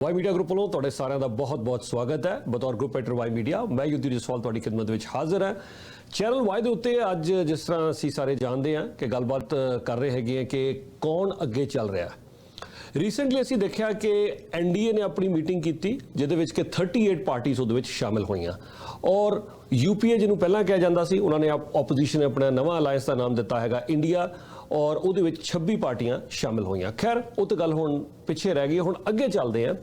Y media group वालों तुहाडे सारिਆਂ ਦਾ बहुत-बहुत स्वागत है। बतौर ग्रुप एडिटर वाई मीडिया मैं युद्धवीर जसवाल तुहाडी खिदमत विच हाजिर है। चैनल वाई दे उत्ते अज जिस तरह असीं सारे जानते हैं कि गलबात कर रहे हैं कि कौन अगे चल रहा है। रीसेंटली असीं देखिया कि NDA ने अपनी मीटिंग की जिहदे विच कि 38 पार्टीज़ उहदे विच शामिल होईयां और UPA जिन्हों पहला कहा जाता सी उन्होंने ओपोजिशन ने अपना नवा अलायंस का नाम दिता है इंडिया और उहदे विच 26 पार्टियां शामिल हुई। खैर वो तो गल हुण पिछे रह गई, हुण अगे चलते हैं।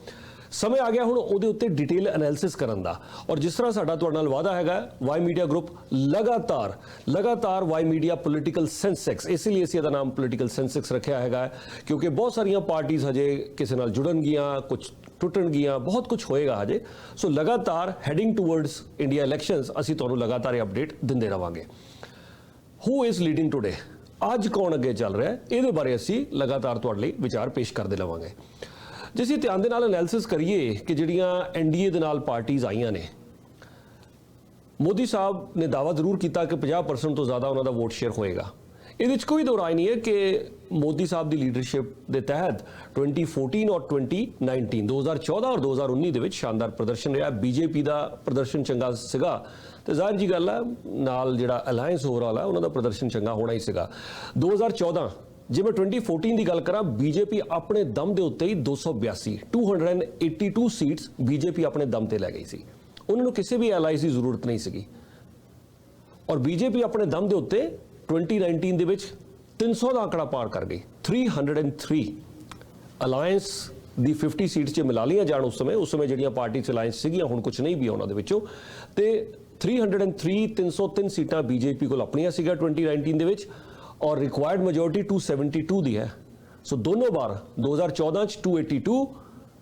समय आ गया हुण उहदे उत्ते डिटेल एनालिसिस करन दा और जिस तरह साडा तुहाडे नाल वादा हैगा वाई मीडिया ग्रुप लगातार वाई मीडिया पोलिटिकल सेंसेक्स, इसलिए इसी दा नाम पोलिटिकल सेंसेक्स रखा हैगा क्योंकि बहुत सारियां पार्टीज़ हजे किसी नाल जुड़न गियां, कुछ टुटन गियां, बहुत कुछ होएगा हजे। सो लगातार हैडिंग टूवर्ड्स इंडिया इलैक्शनस असीं तुहानूं लगातार अपडेट दिंदे रहांगे। हू इज़ लीडिंग टुडे, अज कौन अगे चल रहा है, ये बारे असीं लगातार तुहाडे लई विचार पेश करते रहांगे। जे असीं ध्यान दे नाल एनालिसिस करिए कि जिहड़ियां NDA दे नाल पार्टीज़ आईयां ने, मोदी साहब ने दावा जरूर किया कि 50% तो ज़्यादा उन्होंने वोट शेयर होएगा। ये कोई दो राय नहीं है कि मोदी साहब की लीडरशिप के तहत 2014 और 2019 2014 और 2019 के शानदार प्रदर्शन रहा। BJP का प्रदर्शन चंगा सीगा तो जाहिर जी गल है नाल जिहड़ा अलायंस ओवरऑल है उन्होंने प्रदर्शन चंगा होना ही सीगा। 2014 जे मैं 2014 की गल करा, BJP अपने दम के उत्ते ही 282 सीट्स BJP अपने दम ते लै गई सी। उन्होंने किसी भी एलाइज की जरूरत नहीं सी और BJP अपने दम के उत्ते 2019 दे विच 300 का आंकड़ा पार कर गई। 303 अलायंस दी 50 सीट्स जे मिला लिया जान उस समय जिहड़ियां पार्टी अलायंस सीगियां हुण कुछ नहीं भी उन्हां दे विचों ते 303 सीटां BJP कोल अपनियां सीगा 2019 दे विच और रिक्वायर्ड मेजोरिटी 272 दी है। सो दोनों बार 2014 च 282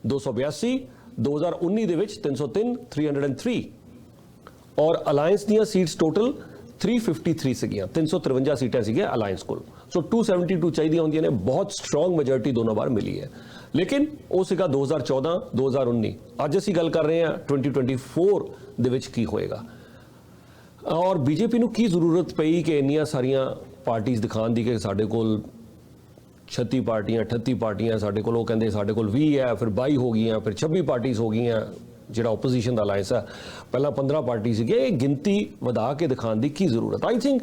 282 2019 दे विच 303 303 और अलायंस दीयां सीट्स टोटल 353 सीगियां, 353 सीटें सीगियां अलायंस कोल। सो 272 चाहिए होंदियां ने, बहुत स्ट्रॉन्ग मेजोरिटी दोनों बार मिली है। लेकिन वो सीगा 2014 2019, अज असीं गल कर रहे हैं 2024 दे विच की होएगा और BJP नूं की जरूरत पई कि इन्नियां सारियां पार्टीज़ दिखाण दी कि साडे कोल 36 पार्टियां 38 पार्टियां साडे कोल, वो कहंदे साडे कोल 20 है, फिर 22 हो गई, फिर 26 पार्टीज़ हो गई। जिहड़ा ओपोजिशन का अलायंस है पहला 15 पार्टी सीगे, गिनती वधा के दिखाने की की जरूरत। I think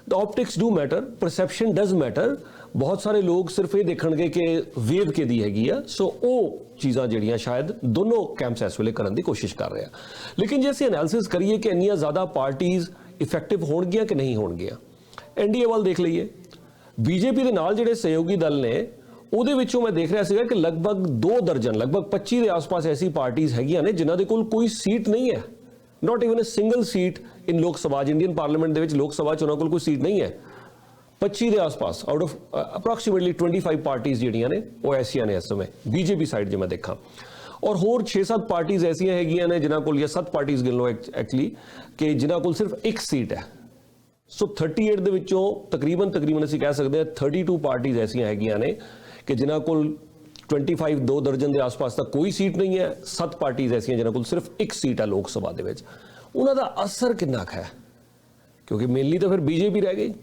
the optics do matter, perception does matter. बहुत सारे लोग सिर्फ ये देखणगे कि वेव के दी हैगी है। सो वो चीज़ां जिहड़ियां शायद दोनों कैंप्स इस वेले करने की कोशिश कर रहे हैं। लेकिन जे असीं एनालिसिस करिए कि इन्नियां ज़्यादा पार्टीज़ इफेक्टिव होणगियां कि नहीं होणगियां, NDA वाल देख लीए, BJP के नाल जिहड़े सहयोगी दल ने ਉਹਦੇ ਵਿੱਚੋਂ मैं देख रहा ਸੀਗਾ कि लगभग 2 दर्जन लगभग 25 के आसपास ऐसी पार्टीज़ हैगियां ने जिन्हां दे कोल कोई सीट नहीं है, not even a single seat in Lok Sabha. Indian parliament दे विच लोक सभा च उन्हां कोल कोई सीट नहीं है। 25 के आसपास आउट ऑफ अप्रॉक्सीमेटली 25 पार्टीज़ जिहड़ियां ने वो ऐसियां ने इस समय BJP साइड जे मैं देखा और होर 6-7 पार्टीज़ ऐसियां हैगियां ने जिन्हां कोल, या 7 पार्टीज़ गिन लो एक्चुअली, कि जिन्हां कोल सिर्फ एक सीट है। सो 38 दे विचों तकरीबन असीं कह सकते हैं 32 पार्टीज़ ऐसियां हैगियां ने कि जिन्हां कोल 25 2 दर्जन के आसपास तक कोई सीट नहीं है। 7 पार्टीज़ ऐसियां जिन्हां कोल सिर्फ एक सीट है लोक सभा दे विच। उन्हां दा असर कितना है, क्योंकि मेनली तो फिर BJP रह गई,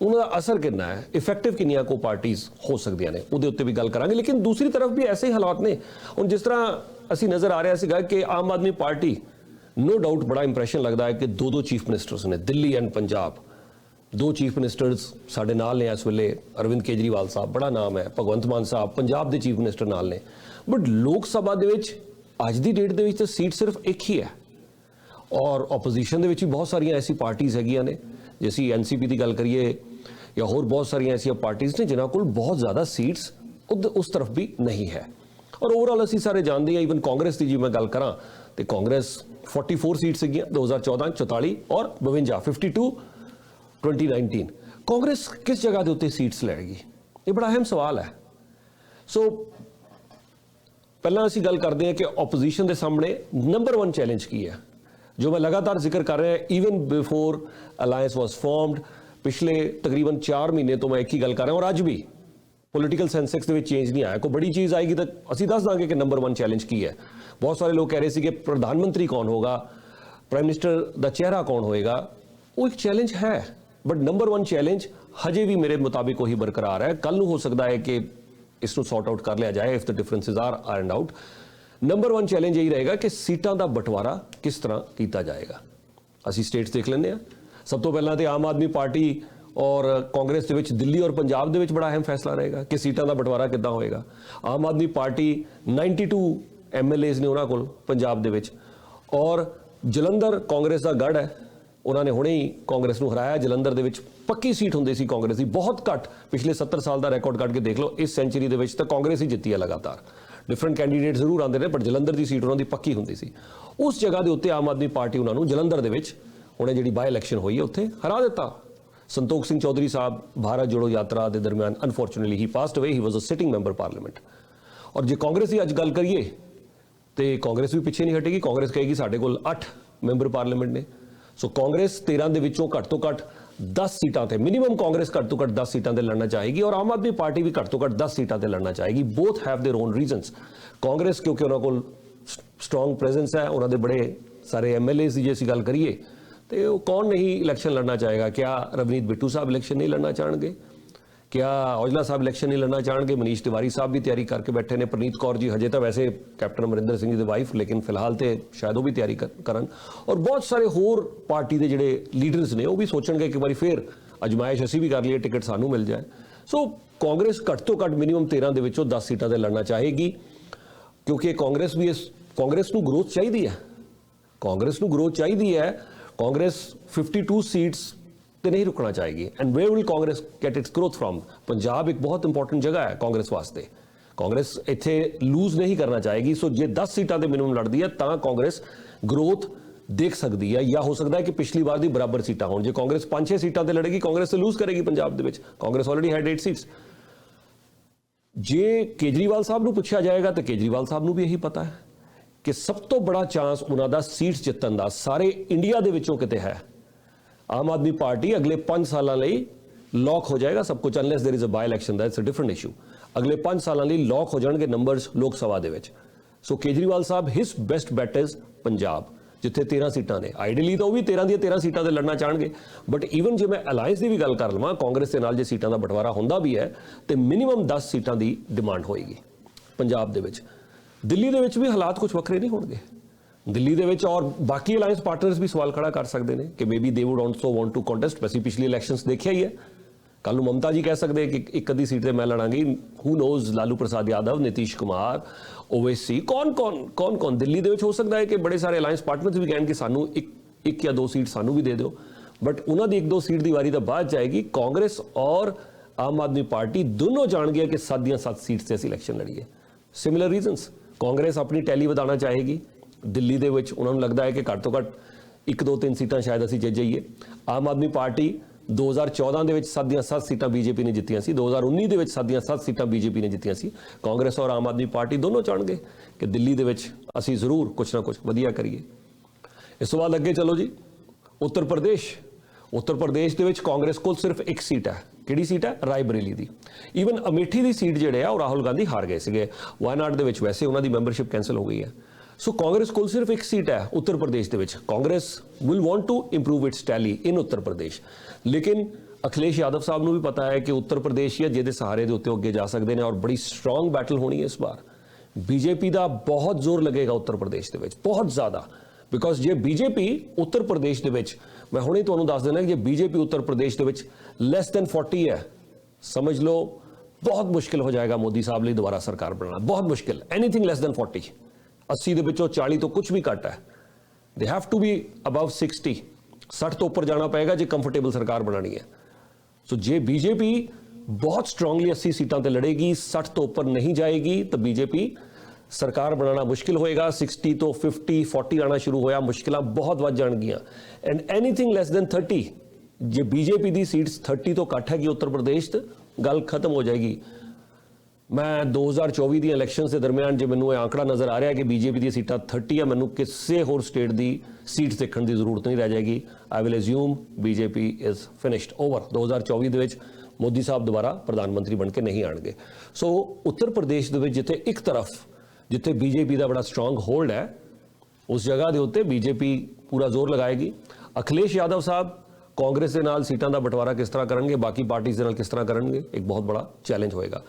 उन्हां दा असर कितना है, इफेक्टिव कितनियां को पार्टीज़ हो सकदियां ने, उहदे उत्ते भी गल करांगे। लेकिन दूसरी तरफ भी ऐसे ही हालात ने। हुण जिस तरह असीं नज़र आ रहा सीगा कि आम आदमी पार्टी नो डाउट बड़ा इंप्रैशन लगता है कि 2 चीफ मिनिस्टर्स ने, Delhi and Punjab, 2 chief ministers साढ़े नाल ने इस वेले। अरविंद केजरीवाल साहब बड़ा नाम है, भगवंत मान साहब पंजाब के चीफ मिनिस्टर नाल ने। बट लोक सभा दे विच अज दी डेट दे विच तो सीट सिर्फ एक ही है और ओपोजिशन दे विच भी बहुत सारियां ऐसी पार्टीज़ हैगियां ने, जैसी NCP की गल करिए या होर बहुत सारियां ऐसी पार्टीज़ ने जिन्हां कोल बहुत ज़्यादा सीट्स उस तरफ भी नहीं है। और ओवरऑल असीं सारे जानते हैं, ईवन कांग्रेस की जी मैं गल करा तो कांग्रेस 44 सीट्स सीगियां 2014 44 और 52 52 2019। कांग्रेस किस जगह के उत्ते सीट्स लैगी, ये बड़ा अहम सवाल है। सो पहला असीं गल करते हैं कि ओपोजिशन के सामने नंबर 1 चैलेंज की है, जो मैं लगातार जिक्र कर रहा even before alliance was formed. पिछले तकरीबन 4 महीने तो मैं एक ही गल कर रहा हूँ और अज भी पोलिटिकल सेंसेक्स के चेंज नहीं आया। कोई बड़ी चीज़ आएगी तो असीं दस देंगे कि नंबर 1 चैलेंज की है। बहुत सारे लोग कह रहे थे कि प्रधानमंत्री कौन होगा, प्राइम मिनिस्टर का चेहरा कौन होएगा, वो एक चैलेंज है। बट नंबर 1 चैलेंज हजे भी मेरे मुताबिक वही बरकरार है। कल हो सकता है कि इसको सॉर्ट आउट कर लिया जाए if the differences are iron out. Number 1 challenge ਇਹੀ ਰਹੇਗਾ ਕਿ ਸੀਟਾਂ ਦਾ ਬਟਵਾਰਾ ਕਿਸ ਤਰ੍ਹਾਂ ਕੀਤਾ ਜਾਏਗਾ। ਅਸੀਂ ਸਟੇਟਸ ਦੇਖ ਲੈਂਦੇ ਹਾਂ। ਸਭ ਤੋਂ ਪਹਿਲਾਂ ਤੇ ਆਮ ਆਦਮੀ ਪਾਰਟੀ ਔਰ ਕਾਂਗਰਸ ਦੇ ਵਿੱਚ ਦਿੱਲੀ ਔਰ ਪੰਜਾਬ ਦੇ ਵਿੱਚ ਬੜਾ ਅਹਿਮ ਫੈਸਲਾ ਰਹੇਗਾ ਕਿ ਸੀਟਾਂ ਦਾ ਬਟਵਾਰਾ ਕਿੱਦਾਂ ਹੋਏਗਾ। ਆਮ ਆਦਮੀ ਪਾਰਟੀ 92 MLAs ਨੇ ਉਹਨਾਂ ਕੋਲ ਪੰਜਾਬ ਦੇ ਵਿੱਚ, ਔਰ ਜਲੰਧਰ ਕਾਂਗਰਸ ਦਾ ਗੜ੍ਹ ਹੈ। ਉਹਨਾਂ ਨੇ ਹੁਣੇ ਹੀ ਕਾਂਗਰਸ ਨੂੰ ਹਰਾਇਆ। ਜਲੰਧਰ ਦੇ ਵਿੱਚ ਪੱਕੀ ਸੀਟ ਹੁੰਦੀ ਸੀ ਕਾਂਗਰਸ ਦੀ, ਬਹੁਤ ਘੱਟ, ਪਿਛਲੇ 70 ਸਾਲ ਦਾ ਰਿਕਾਰਡ ਕੱਢ ਕੇ ਦੇਖ ਲਓ, ਇਸ ਸੈਂਚੁਰੀ ਦੇ ਵਿੱਚ ਤਾਂ ਕਾਂਗਰਸ ਹੀ ਜਿੱਤੀ ਹੈ ਲਗਾਤਾਰ। ਡਿਫਰੈਂਟ ਕੈਂਡੀਡੇਟ ਜ਼ਰੂਰ ਆਉਂਦੇ ਨੇ, ਪਰ ਜਲੰਧਰ ਦੀ ਸੀਟ ਉਹਨਾਂ ਦੀ ਪੱਕੀ ਹੁੰਦੀ ਸੀ। ਉਸ ਜਗ੍ਹਾ ਦੇ ਉੱਤੇ ਆਮ ਆਦਮੀ ਪਾਰਟੀ ਉਹਨਾਂ ਨੂੰ ਜਲੰਧਰ ਦੇ ਵਿੱਚ ਹੁਣੇ ਜਿਹੜੀ ਬਾਈ ਇਲੈਕਸ਼ਨ ਹੋਈ ਹੈ ਉੱਥੇ ਹਰਾ ਦਿੱਤਾ। ਸੰਤੋਖ ਸਿੰਘ ਚੌਧਰੀ ਸਾਹਿਬ ਭਾਰਤ ਜੋੜੋ ਯਾਤਰਾ ਦੇ ਦਰਮਿਆਨ ਅਨਫੋਰਚੂਨੇਟਲੀ ਹੀ ਪਾਸਡ ਅਵੇ, ਹੀ ਵਾਸ ਅ ਸਿਟਿੰਗ ਮੈਂਬਰ ਪਾਰਲੀਮੈਂਟ। ਔਰ ਜੇ ਕਾਂਗਰਸ ਦੀ ਅੱਜ ਗੱਲ ਕਰੀਏ ਤੇ ਕਾਂਗਰਸ ਵੀ ਪਿੱਛੇ ਨਹੀਂ ਹਟੇਗੀ। ਕਾਂਗਰਸ ਕਹੇਗੀ ਸਾਡੇ ਕੋਲ 8 ਮੈਂਬਰ ਪਾਰਲੀਮੈਂਟ ਨੇ। ਸੋ ਕਾਂਗਰਸ 13 ਦੇ ਵਿੱਚੋਂ ਘੱਟ ਤੋਂ ਘੱਟ 10 ਸੀਟਾਂ ਤੇ ਮਿਨੀਮਮ ਕਾਂਗਰਸ ਘੱਟ ਤੋਂ ਘੱਟ 10 ਸੀਟਾਂ ਤੇ ਲੜਨਾ ਚਾਹੇਗੀ, ਔਰ ਆਮ ਆਦਮੀ ਪਾਰਟੀ ਵੀ ਘੱਟ ਤੋਂ ਘੱਟ 10 ਸੀਟਾਂ ਤੇ ਲੜਨਾ ਚਾਹੇਗੀ। Both have their own reasons. Congress ਕਿਉਂਕਿ ਉਹਨਾਂ ਕੋਲ ਸਟਰੋਂਗ ਪ੍ਰੈਜ਼ੈਂਸ ਹੈ, ਉਹਨਾਂ ਦੇ ਬੜੇ ਸਾਰੇ MLAs ਦੀ ਜੇ ਅਸੀਂ ਗੱਲ ਕਰੀਏ ਤੇ ਉਹ ਕੌਣ ਨਹੀਂ ਇਲੈਕਸ਼ਨ ਲੜਨਾ ਚਾਹੇਗਾ। ਕਿਆ ਰਵਨੀਤ ਬਿੱਟੂ ਸਾਹਿਬ ਇਲੈਕਸ਼ਨ ਨਹੀਂ ਲੜਨਾ ਚਾਹਣਗੇ? ਕਿਆ ਔਜਲਾ ਸਾਹਿਬ ਇਲੈਕਸ਼ਨ ਨਹੀਂ ਲੜਨਾ ਚਾਹਣਗੇ? ਮਨੀਸ਼ ਤਿਵਾਰੀ ਸਾਹਿਬ ਵੀ ਤਿਆਰੀ ਕਰਕੇ ਬੈਠੇ ਨੇ। ਪ੍ਰਨੀਤ ਕੌਰ ਜੀ ਹਜੇ ਤਾਂ ਵੈਸੇ ਕੈਪਟਨ ਅਮਰਿੰਦਰ ਸਿੰਘ ਜੀ ਦੇ ਵਾਈਫ, ਲੇਕਿਨ ਫਿਲਹਾਲ ਤੇ ਸ਼ਾਇਦ ਉਹ ਵੀ ਤਿਆਰੀ ਕਰਨ। ਔਰ ਬਹੁਤ ਸਾਰੇ ਹੋਰ ਪਾਰਟੀ ਦੇ ਜਿਹੜੇ ਲੀਡਰਸ ਨੇ ਉਹ ਵੀ ਸੋਚਣਗੇ ਕਿ ਵਾਰੀ ਫੇਰ ਅਜਮਾਇਸ਼ ਅਸੀਂ ਵੀ ਕਰ ਲਈਏ, ਟਿਕਟ ਸਾਨੂੰ ਮਿਲ ਜਾਏ। ਸੋ ਕਾਂਗਰਸ ਘੱਟ ਤੋਂ ਘੱਟ ਮਿਨੀਮਮ 13 ਦੇ ਵਿੱਚੋਂ 10 ਸੀਟਾਂ ਤੇ ਲੜਨਾ ਚਾਹੇਗੀ, ਕਿਉਂਕਿ ਕਾਂਗਰਸ ਨੂੰ ਗਰੋਥ ਚਾਹੀਦੀ ਹੈ। ਕਾਂਗਰਸ ਨੂੰ ਗਰੋਥ ਚਾਹੀਦੀ ਹੈ। ਕਾਂਗਰਸ 52 ਸੀਟਸ ਤੇ ਨਹੀਂ ਰੁਕਣਾ ਚਾਹੇਗੀ। And where will Congress get its growth from? Punjab ਇੱਕ ਬਹੁਤ ਇੰਪੋਰਟੈਂਟ ਜਗ੍ਹਾ ਹੈ ਕਾਂਗਰਸ ਵਾਸਤੇ। ਕਾਂਗਰਸ ਇੱਥੇ ਲੂਜ਼ ਨਹੀਂ ਕਰਨਾ ਚਾਹੇਗੀ। ਸੋ ਜੇ 10 ਸੀਟਾਂ ਦੇ ਮਿਨੀਮਮ ਲੜਦੀ ਹੈ ਤਾਂ ਕਾਂਗਰਸ ਗਰੋਥ ਦੇਖ ਸਕਦੀ ਹੈ, ਜਾਂ ਹੋ ਸਕਦਾ ਹੈ ਕਿ ਪਿਛਲੀ ਵਾਰ ਦੀ ਬਰਾਬਰ ਸੀਟਾਂ ਹੋਣ। ਜੇ ਕਾਂਗਰਸ 5-6 ਸੀਟਾਂ ਤੇ ਲੜੇਗੀ, ਕਾਂਗਰਸ ਤੇ ਲੂਜ਼ ਕਰੇਗੀ ਪੰਜਾਬ ਦੇ ਵਿੱਚ। Congress already had 8 seats. ਜੇ ਕੇਜਰੀਵਾਲ ਸਾਹਿਬ ਨੂੰ ਪੁੱਛਿਆ ਜਾਏਗਾ ਤਾਂ ਕੇਜਰੀਵਾਲ ਸਾਹਿਬ ਨੂੰ ਵੀ ਇਹੀ ਪਤਾ ਹੈ ਕਿ ਸਭ ਤੋਂ ਬੜਾ ਚਾਂਸ ਉਹਨਾਂ ਦਾ ਸੀਟਸ ਜਿੱਤਣ ਦਾ ਸਾਰੇ ਇੰਡੀਆ ਦੇ ਵਿੱਚੋਂ ਕਿਤੇ ਹੈ। ਆਮ ਆਦਮੀ ਪਾਰਟੀ ਅਗਲੇ 5 ਸਾਲਾਂ ਲਈ ਲੌਕ ਹੋ ਜਾਏਗਾ ਸਭ ਕੁਝ, unless there is a by election, that's a different issue. अगले 5 ਸਾਲਾਂ ਲਈ ਲੌਕ ਹੋ ਜਾਣਗੇ ਨੰਬਰਸ ਲੋਕ ਸਭਾ ਦੇ ਵਿੱਚ। ਸੋ ਕੇਜਰੀਵਾਲ ਸਾਹਿਬ ਹਿਸ ਬੈਸਟ ਬੈਟ ਇਜ਼ ਪੰਜਾਬ, ਜਿੱਥੇ 13 ਸੀਟਾਂ ਨੇ। ਆਈਡੀਅਲੀ ਤਾਂ ਉਹ ਵੀ 13 ਦੀਆਂ 13 ਸੀਟਾਂ ਤੇ ਲੜਨਾ ਚਾਹਣਗੇ, ਬਟ ਈਵਨ ਜੇ ਮੈਂ ਅਲਾਈਅੰਸ ਦੀ ਵੀ ਗੱਲ ਕਰ ਲਵਾਂ, ਕਾਂਗਰਸ ਦੇ ਨਾਲ ਜੇ ਸੀਟਾਂ ਦਾ ਬਟਵਾਰਾ ਹੁੰਦਾ ਵੀ ਹੈ ਤੇ ਮਿਨੀਮਮ 10 ਸੀਟਾਂ ਦੀ ਡਿਮਾਂਡ ਹੋਏਗੀ ਪੰਜਾਬ ਦੇ ਵਿੱਚ। ਦਿੱਲੀ ਦੇ ਵਿੱਚ ਵੀ ਹਾਲਾਤ ਕੁਝ ਵੱਖਰੇ ਨਹੀਂ ਹੋਣਗੇ। ਦਿੱਲੀ ਦੇ ਵਿੱਚ ਔਰ ਬਾਕੀ ਅਲਾਈਅੰਸ ਪਾਰਟਨਰਸ ਵੀ ਸਵਾਲ ਖੜਾ ਕਰ ਸਕਦੇ ਨੇ ਕਿ maybe they would also want to contest. ਵੈਸੇ ਪਿਛਲੀ ਇਲੈਕਸ਼ਨਸ ਦੇਖਿਆ ਹੀ ਹੈ। ਕੱਲ ਨੂੰ ਮਮਤਾ ਜੀ ਕਹਿ ਸਕਦੇ ਕਿ ਇੱਕ ਅੱਧੀ ਸੀਟ ਤੇ ਮੈਂ ਲੜਾਂਗੀ। ਹੂ ਨੋਜ਼, ਲਾਲੂ ਪ੍ਰਸਾਦ ਯਾਦਵ, ਨਿਤੀਸ਼ ਕੁਮਾਰ, ਓਵੈਸੀ, ਕੌਣ ਦਿੱਲੀ ਦੇ ਵਿੱਚ ਹੋ ਸਕਦਾ ਹੈ ਕਿ ਬੜੇ ਸਾਰੇ ਅਲਾਈਅੰਸ ਪਾਰਟਨਰਸ ਵੀ ਕਹਿਣ ਕਿ ਸਾਨੂੰ ਇੱਕ ਜਾਂ 2 ਸੀਟ ਸਾਨੂੰ ਵੀ ਦੇ ਦਿਓ। ਬਟ ਉਹਨਾਂ ਦੀ 1-2 ਸੀਟ ਦੀ ਵਾਰੀ ਤਾਂ ਬਾਅਦ ਜਾਏਗੀ। ਕਾਂਗਰਸ ਔਰ ਆਮ ਆਦਮੀ ਪਾਰਟੀ ਦੋਨੋਂ ਜਾਣਗੇ ਕਿ 7 ਦੀਆਂ 7 ਸੀਟਸ ਤੇ ਅਸੀਂ ਇਲੈਕਸ਼ਨ ਲੜੀਏ। Similar reasons. ਕਾਂਗਰਸ ਆਪਣੀ ਟੈਲੀ ਵਧਾਉਣਾ ਚਾਹੇਗੀ ਦਿੱਲੀ ਦੇ ਵਿੱਚ। ਉਹਨਾਂ ਨੂੰ ਲੱਗਦਾ ਹੈ ਕਿ ਘੱਟ ਤੋਂ ਘੱਟ 1-2-3 ਸੀਟਾਂ ਸ਼ਾਇਦ ਅਸੀਂ ਜਿੱਤ ਜਾਈਏ। ਆਮ ਆਦਮੀ ਪਾਰਟੀ 2014 ਦੇ ਵਿੱਚ 7 ਦੀਆਂ 7 ਸੀਟਾਂ ਬੀਜੇਪੀ ਨੇ ਜਿੱਤੀਆਂ ਸੀ। 2019 ਦੇ ਵਿੱਚ 7 ਦੀਆਂ 7 ਸੀਟਾਂ ਬੀਜੇਪੀ ਨੇ ਜਿੱਤੀਆਂ ਸੀ। ਕਾਂਗਰਸ ਔਰ ਆਮ ਆਦਮੀ ਪਾਰਟੀ ਦੋਨੋਂ ਚਾਹਣਗੇ ਕਿ ਦਿੱਲੀ ਦੇ ਵਿੱਚ ਅਸੀਂ ਜ਼ਰੂਰ ਕੁਛ ਨਾ ਕੁਛ ਵਧੀਆ ਕਰੀਏ। ਇਸ ਤੋਂ ਬਾਅਦ ਅੱਗੇ ਚਲੋ ਜੀ, ਉੱਤਰ ਪ੍ਰਦੇਸ਼ ਦੇ ਵਿੱਚ ਕਾਂਗਰਸ ਕੋਲ ਸਿਰਫ ਇੱਕ ਸੀਟ ਹੈ। ਕਿਹੜੀ ਸੀਟ ਹੈ? ਰਾਏਬਰੇਲੀ ਦੀ। ਈਵਨ ਅਮੇਠੀ ਦੀ ਸੀਟ ਜਿਹੜੇ ਆ ਉਹ ਰਾਹੁਲ ਗਾਂਧੀ ਹਾਰ ਗਏ ਸੀਗੇ। ਵਾਇਨਾਡ ਦੇ ਵਿੱਚ ਵੈਸੇ ਉਹਨਾਂ ਦੀ ਮੈਂਬਰਸ਼ਿਪ ਕੈਂਸਲ ਹੋ ਗਈ ਹੈ। ਸੋ ਕਾਂਗਰਸ ਕੋਲ ਸਿਰਫ ਇੱਕ ਸੀਟ ਹੈ ਉੱਤਰ ਪ੍ਰਦੇਸ਼ ਦੇ ਵਿੱਚ। Congress will want to improve its tally in Uttar Pradesh. ਲੇਕਿਨ ਅਖਿਲੇਸ਼ ਯਾਦਵ ਸਾਹਿਬ ਨੂੰ ਵੀ ਪਤਾ ਹੈ ਕਿ ਉੱਤਰ ਪ੍ਰਦੇਸ਼ ਹੀ ਜਿਹਦੇ ਸਹਾਰੇ ਦੇ ਉੱਤੇ ਅੱਗੇ ਜਾ ਸਕਦੇ ਨੇ, ਔਰ ਬੜੀ ਸਟਰੋਂਗ ਬੈਟਲ ਹੋਣੀ ਹੈ ਇਸ ਵਾਰ। ਬੀਜੇਪੀ ਦਾ ਬਹੁਤ ਜ਼ੋਰ ਲੱਗੇਗਾ ਉੱਤਰ ਪ੍ਰਦੇਸ਼ ਦੇ ਵਿੱਚ, ਬਹੁਤ ਜ਼ਿਆਦਾ। ਬਿਕੋਜ਼ ਜੇ ਬੀਜੇਪੀ ਉੱਤਰ ਪ੍ਰਦੇਸ਼ ਦੇ ਵਿੱਚ, ਮੈਂ ਹੁਣੇ ਤੁਹਾਨੂੰ ਦੱਸ ਦੇਣਾ ਕਿ ਜੇ ਬੀਜੇਪੀ ਉੱਤਰ ਪ੍ਰਦੇਸ਼ ਦੇ ਵਿੱਚ ਲੈਸ ਦੈਨ 40 ਹੈ, ਸਮਝ ਲਓ ਬਹੁਤ ਮੁਸ਼ਕਿਲ ਹੋ ਜਾਏਗਾ ਮੋਦੀ ਸਾਹਿਬ ਲਈ ਦੁਬਾਰਾ ਸਰਕਾਰ ਬਣਾਉਣਾ। ਬਹੁਤ ਮੁਸ਼ਕਿਲ। ਐਨੀਥਿੰਗ ਲੈਸ ਦੈਨ 40, 80 ਦੇ ਵਿੱਚੋਂ 40 ਤੋਂ ਕੁਝ ਵੀ ਘੱਟ ਹੈ। They have to be above 60, 60 ਤੋਂ ਉੱਪਰ ਜਾਣਾ ਪਏਗਾ ਜੇ ਕੰਫਰਟੇਬਲ ਸਰਕਾਰ ਬਣਾਣੀ ਹੈ। ਸੋ ਜੇ ਬੀਜੇਪੀ ਬਹੁਤ ਸਟਰੋਂਗਲੀ 80 ਸੀਟਾਂ ਤੇ ਲੜੇਗੀ, 60 ਤੋਂ ਉੱਪਰ ਨਹੀਂ ਜਾਏਗੀ, ਤਾਂ ਬੀਜੇਪੀ ਸਰਕਾਰ ਬਣਾਉਣਾ ਮੁਸ਼ਕਿਲ ਹੋਏਗਾ। 60 ਤੋਂ 50, 40 ਆਣਾ ਸ਼ੁਰੂ ਹੋਇਆ, ਮੁਸ਼ਕਿਲਾਂ ਬਹੁਤ ਵੱਧ ਜਾਣਗੀਆਂ। ਐਂਡ ਐਨੀਥਿੰਗ ਲੈਸ ਦੈਨ 30, ਜੇ ਬੀਜੇਪੀ ਦੀ ਸੀਟਸ 30 ਤੋਂ ਘੱਟ ਹੈਗੀ ਉੱਤਰ ਪ੍ਰਦੇਸ਼, ਤੇ ਗੱਲ ਖਤਮ ਹੋ ਜਾਏਗੀ। ਮੈਂ 2024 ਦੀਆਂ ਇਲੈਕਸ਼ਨਸ ਦੇ ਦਰਮਿਆਨ ਜੇ ਮੈਨੂੰ ਇਹ ਆંકੜਾ ਨਜ਼ਰ ਆ ਰਿਹਾ ਕਿ ਬੀਜੇਪੀ ਦੀਆਂ ਸੀਟਾਂ 30 ਆ, ਮੈਨੂੰ ਕਿਸੇ ਹੋਰ ਸਟੇਟ ਦੀ ਸੀਟ ਦੇਖਣ ਦੀ ਜ਼ਰੂਰਤ ਨਹੀਂ ਰਹਿ ਜਾਏਗੀ। I will assume BJP is finished, over. 2024 ਦੇ ਵਿੱਚ ਮੋਦੀ ਸਾਹਿਬ ਦੁਬਾਰਾ ਪ੍ਰਧਾਨ ਮੰਤਰੀ ਬਣ ਕੇ ਨਹੀਂ ਆਣਗੇ। ਸੋ ਉੱਤਰ ਪ੍ਰਦੇਸ਼ ਦੇ ਵਿੱਚ ਜਿੱਥੇ ਬੀਜੇਪੀ ਦਾ ਬੜਾ ਸਟਰੋਂਗ ਹੋਲਡ ਹੈ, ਉਸ ਜਗ੍ਹਾ ਦੇ ਉੱਤੇ ਬੀਜੇਪੀ ਪੂਰਾ ਜ਼ੋਰ ਲਗਾਏਗੀ। ਅਖਿਲੇਸ਼ ਯਾਦਵ ਸਾਹਿਬ ਕਾਂਗਰਸ ਦੇ ਨਾਲ ਸੀਟਾਂ ਦਾ ਬਟਵਾਰਾ ਕਿਸ ਤਰ੍ਹਾਂ ਕਰਨਗੇ, ਬਾਕੀ ਪਾਰਟੀਆਂ ਦੇ ਨਾਲ ਕਿਸ ਤਰ੍ਹਾਂ ਕਰਨਗੇ, ਇੱਕ ਬਹੁਤ ਬੜਾ ਚੈਲੰਜ ਹੋਏਗਾ।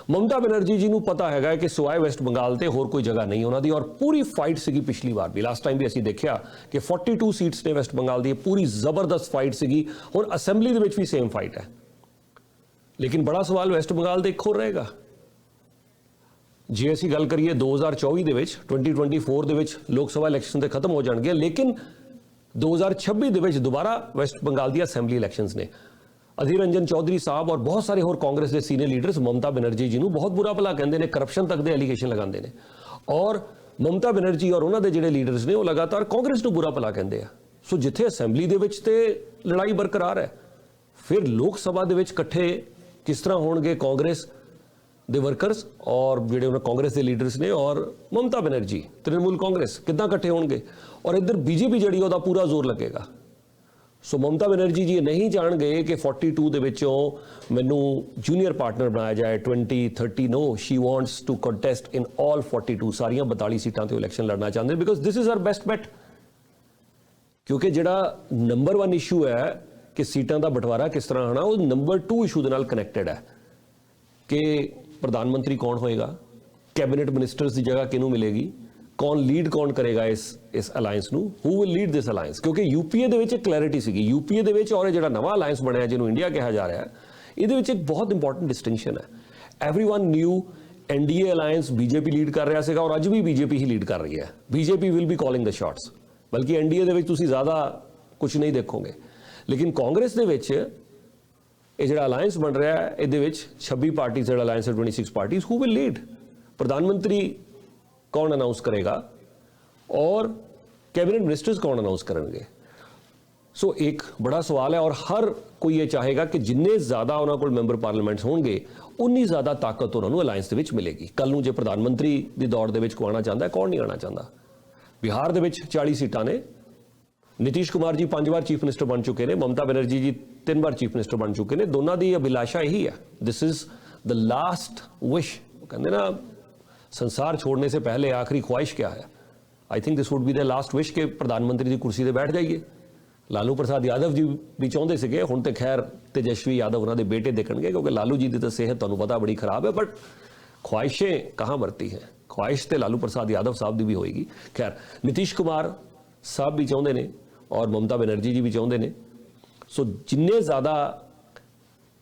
ਮਮਤਾ ਬੈਨਰਜੀ ਜੀ ਨੂੰ ਪਤਾ ਹੈਗਾ ਕਿ ਸਿਵਾਏ ਵੈਸਟ ਬੰਗਾਲ ਤੇ ਹੋਰ ਕੋਈ ਜਗ੍ਹਾ ਨਹੀਂ ਉਹਨਾਂ ਦੀ, ਔਰ ਪੂਰੀ ਫਾਈਟ ਸੀਗੀ ਪਿਛਲੀ ਵਾਰ ਵੀ, ਲਾਸਟ ਟਾਈਮ ਵੀ ਅਸੀਂ ਦੇਖਿਆ ਕਿ 42 ਸੀਟਸ ਨੇ ਵੈਸਟ ਬੰਗਾਲ ਦੀ, ਪੂਰੀ ਜ਼ਬਰਦਸਤ ਫਾਈਟ ਸੀਗੀ। ਹੁਣ ਅਸੈਂਬਲੀ ਦੇ ਵਿੱਚ ਵੀ ਸੇਮ ਫਾਈਟ ਹੈ, ਲੇਕਿਨ ਬੜਾ ਸਵਾਲ ਵੈਸਟ ਬੰਗਾਲ ਦੇ ਇੱਕ ਹੋਰ ਰਹੇਗਾ। ਜੇ ਅਸੀਂ ਗੱਲ ਕਰੀਏ 2024 ਦੇ ਵਿੱਚ, 2024 ਦੇ ਵਿੱਚ ਲੋਕ ਸਭਾ ਇਲੈਕਸ਼ਨ ਤੇ ਖਤਮ ਹੋ ਜਾਣਗੇ, ਲੇਕਿਨ 2026 ਦੇ ਵਿੱਚ ਦੁਬਾਰਾ ਵੈਸਟ ਬੰਗਾਲ ਦੀ ਅਸੈਂਬਲੀ ਇਲੈਕਸ਼ਨਸ ਨੇ। ਅਧੀਰ ਰੰਜਨ ਚੌਧਰੀ ਸਾਹਿਬ ਔਰ ਬਹੁਤ ਸਾਰੇ ਹੋਰ ਕਾਂਗਰਸ ਦੇ ਸੀਨੀਅਰ ਲੀਡਰਸ ਮਮਤਾ ਬੈਨਰਜੀ ਜੀ ਨੂੰ ਬਹੁਤ ਬੁਰਾ ਭਲਾ ਕਹਿੰਦੇ ਨੇ, ਕਰਪਸ਼ਨ ਤੱਕ ਦੇ ਐਲੀਗੇਸ਼ਨ ਲਗਾਉਂਦੇ ਨੇ, ਔਰ ਮਮਤਾ ਬੈਨਰਜੀ ਔਰ ਉਹਨਾਂ ਦੇ ਜਿਹੜੇ ਲੀਡਰਸ ਨੇ ਉਹ ਲਗਾਤਾਰ ਕਾਂਗਰਸ ਨੂੰ ਬੁਰਾ ਭਲਾ ਕਹਿੰਦੇ ਆ। ਸੋ ਜਿੱਥੇ ਅਸੈਂਬਲੀ ਦੇ ਵਿੱਚ ਤੇ ਲੜਾਈ ਬਰਕਰਾਰ ਹੈ, ਫਿਰ ਲੋਕ ਸਭਾ ਦੇ ਵਿੱਚ ਇਕੱਠੇ ਕਿਸ ਤਰ੍ਹਾਂ ਹੋਣਗੇ ਕਾਂਗਰਸ ਦੇ ਵਰਕਰਸ ਔਰ ਜਿਹੜੇ ਉਹਨਾਂ ਕਾਂਗਰਸ ਦੇ ਲੀਡਰਸ ਨੇ ਔਰ ਮਮਤਾ ਬੈਨਰਜੀ ਤ੍ਰਿਣਮੂਲ ਕਾਂਗਰਸ ਕਿੱਦਾਂ ਇਕੱਠੇ ਹੋਣਗੇ, ਔਰ ਇੱਧਰ ਬੀਜੇਪੀ ਜਿਹੜੀ ਉਹਦਾ ਪੂਰਾ ਜ਼ੋਰ ਲੱਗੇਗਾ। ਸੋ ਮਮਤਾ ਬੈਨਰਜੀ ਜੀ ਨਹੀਂ ਜਾਣਗੇ ਕਿ 42 ਦੇ ਵਿੱਚੋਂ ਮੈਨੂੰ ਜੂਨੀਅਰ ਪਾਰਟਨਰ ਬਣਾਇਆ ਜਾਏ 20, 30, no, she wants to contest in all 42, ਸਾਰੀਆਂ 42 ਸੀਟਾਂ ਤੇ ਇਲੈਕਸ਼ਨ ਲੜਨਾ ਚਾਹੁੰਦੇ ਨੇ, because this is her best bet. ਕਿਉਂਕਿ ਜਿਹੜਾ ਨੰਬਰ 1 ਇਸ਼ੂ ਹੈ ਕਿ ਸੀਟਾਂ ਦਾ ਬਟਵਾਰਾ ਕਿਸ ਤਰ੍ਹਾਂ ਹੋਣਾ, ਉਹ ਨੰਬਰ 2 ਇਸ਼ੂ ਦੇ ਨਾਲ ਕਨੈਕਟਡ ਹੈ ਕਿ ਪ੍ਰਧਾਨ ਮੰਤਰੀ ਕੌਣ ਹੋਏਗਾ, ਕੈਬਨਿਟ ਮਿਨਿਸਟਰਸ ਦੀ ਜਗ੍ਹਾ ਕਿਹਨੂੰ ਮਿਲੇਗੀ, ਕੌਣ ਲੀਡ ਕੌਣ ਕਰੇਗਾ ਇਸ ਅਲਾਈਅੰਸ ਨੂੰ, ਹੂ ਵਿਲ ਲੀਡ ਦਿਸ ਅਲਾਈਅੰਸ। ਕਿਉਂਕਿ ਯੂਪੀਏ ਦੇ ਵਿੱਚ ਇੱਕ ਕਲੈਰਿਟੀ ਸੀਗੀ, ਯੂਪੀਏ ਦੇ ਵਿੱਚ ਔਰ ਇਹ ਜਿਹੜਾ ਨਵਾਂ ਅਲਾਈਅੰਸ ਬਣਿਆ ਜਿਹਨੂੰ ਇੰਡੀਆ ਕਿਹਾ ਜਾ ਰਿਹਾ ਹੈ, ਇਹਦੇ ਵਿੱਚ ਇੱਕ ਬਹੁਤ ਇੰਪੋਰਟੈਂਟ ਡਿਸਟਿੰਕਸ਼ਨ ਹੈ। Everyone new NDA alliance BJP lead ਕਰ ਰਿਹਾ ਸੀਗਾ, ਔਰ ਅੱਜ ਵੀ ਬੀਜੇਪੀ ਹੀ ਲੀਡ ਕਰ ਰਹੀ ਹੈ। BJP will be calling the shots, ਬਲਕਿ ਐਨਡੀਏ ਦੇ ਵਿੱਚ ਤੁਸੀਂ ਜ਼ਿਆਦਾ ਕੁਝ ਨਹੀਂ ਦੇਖੋਗੇ। ਲੇਕਿਨ ਕਾਂਗਰਸ ਦੇ ਵਿੱਚ ਇਹ ਜਿਹੜਾ ਅਲਾਈਅੰਸ ਬਣ ਰਿਹਾ ਹੈ, ਇਹਦੇ ਵਿੱਚ 26 ਪਾਰਟੀਜ਼, ਜਿਹੜਾ ਅਲਾਈਅੰਸ ਹੈ 26 ਪਾਰਟੀਜ਼, ਹੂ ਵਿਲ ਲੀਡ, ਪ੍ਰਧਾਨ ਮੰਤਰੀ ਕੌਣ ਅਨਾਉਂਸ ਕਰੇਗਾ ਔਰ ਕੈਬਨਿਟ ਮਿਨਿਸਟਰਸ ਕੌਣ ਅਨਾਉਂਸ ਕਰਨਗੇ। ਸੋ ਇੱਕ ਬੜਾ ਸਵਾਲ ਹੈ, ਔਰ ਹਰ ਕੋਈ ਇਹ ਚਾਹੇਗਾ ਕਿ ਜਿੰਨੇ ਜ਼ਿਆਦਾ ਉਹਨਾਂ ਕੋਲ ਮੈਂਬਰ ਪਾਰਲੀਮੈਂਟਸ ਹੋਣਗੇ ਉਨੀ ਜ਼ਿਆਦਾ ਤਾਕਤ ਉਹਨਾਂ ਨੂੰ ਅਲਾਈਅੰਸ ਦੇ ਵਿੱਚ ਮਿਲੇਗੀ। ਕੱਲ ਨੂੰ ਜੇ ਪ੍ਰਧਾਨ ਮੰਤਰੀ ਦੀ ਦੌੜ ਦੇ ਵਿੱਚ ਕੋਈ ਆਉਣਾ ਚਾਹੁੰਦਾ, ਕੌਣ ਨਹੀਂ ਆਉਣਾ ਚਾਹੁੰਦਾ। ਬਿਹਾਰ ਦੇ ਵਿੱਚ 40 ਸੀਟਾਂ ਨੇ, ਨਿਤੀਸ਼ ਕੁਮਾਰ ਜੀ 5 ਵਾਰ ਚੀਫ ਮਿਨਿਸਟਰ ਬਣ ਚੁੱਕੇ ਨੇ, ਮਮਤਾ ਬੈਨਰਜੀ ਜੀ 3 ਵਾਰ ਚੀਫ ਮਿਨਿਸਟਰ ਬਣ ਚੁੱਕੇ ਨੇ। ਦੋਨਾਂ ਦੀ ਅਭਿਲਾਸ਼ਾ ਇਹੀ ਹੈ, ਦਿਸ ਇਜ਼ ਦ ਲਾਸਟ ਵਿਸ਼। ਕਹਿੰਦੇ ਨਾ संसार छोड़ने से पहले आखिरी ख्वाहिश क्या है, I think this would be the last wish कि प्रधानमंत्री की कुर्सी ते बैठ जाइए। लालू प्रसाद यादव जी भी चाहते थे, हुण तो खैर तेजस्वी यादव उन्होंने बेटे देखणगे, क्योंकि लालू जी की तो सेहत तुहानूं पता बड़ी खराब है, बट ख्वाहिशें कहाँ मरती हैं, ख्वाहिश तो लालू प्रसाद यादव साहब की भी होएगी। खैर नीतीश कुमार साहब भी चाहते हैं और ममता बनर्जी जी भी चाहते हैं। सो जिन्ने ज़्यादा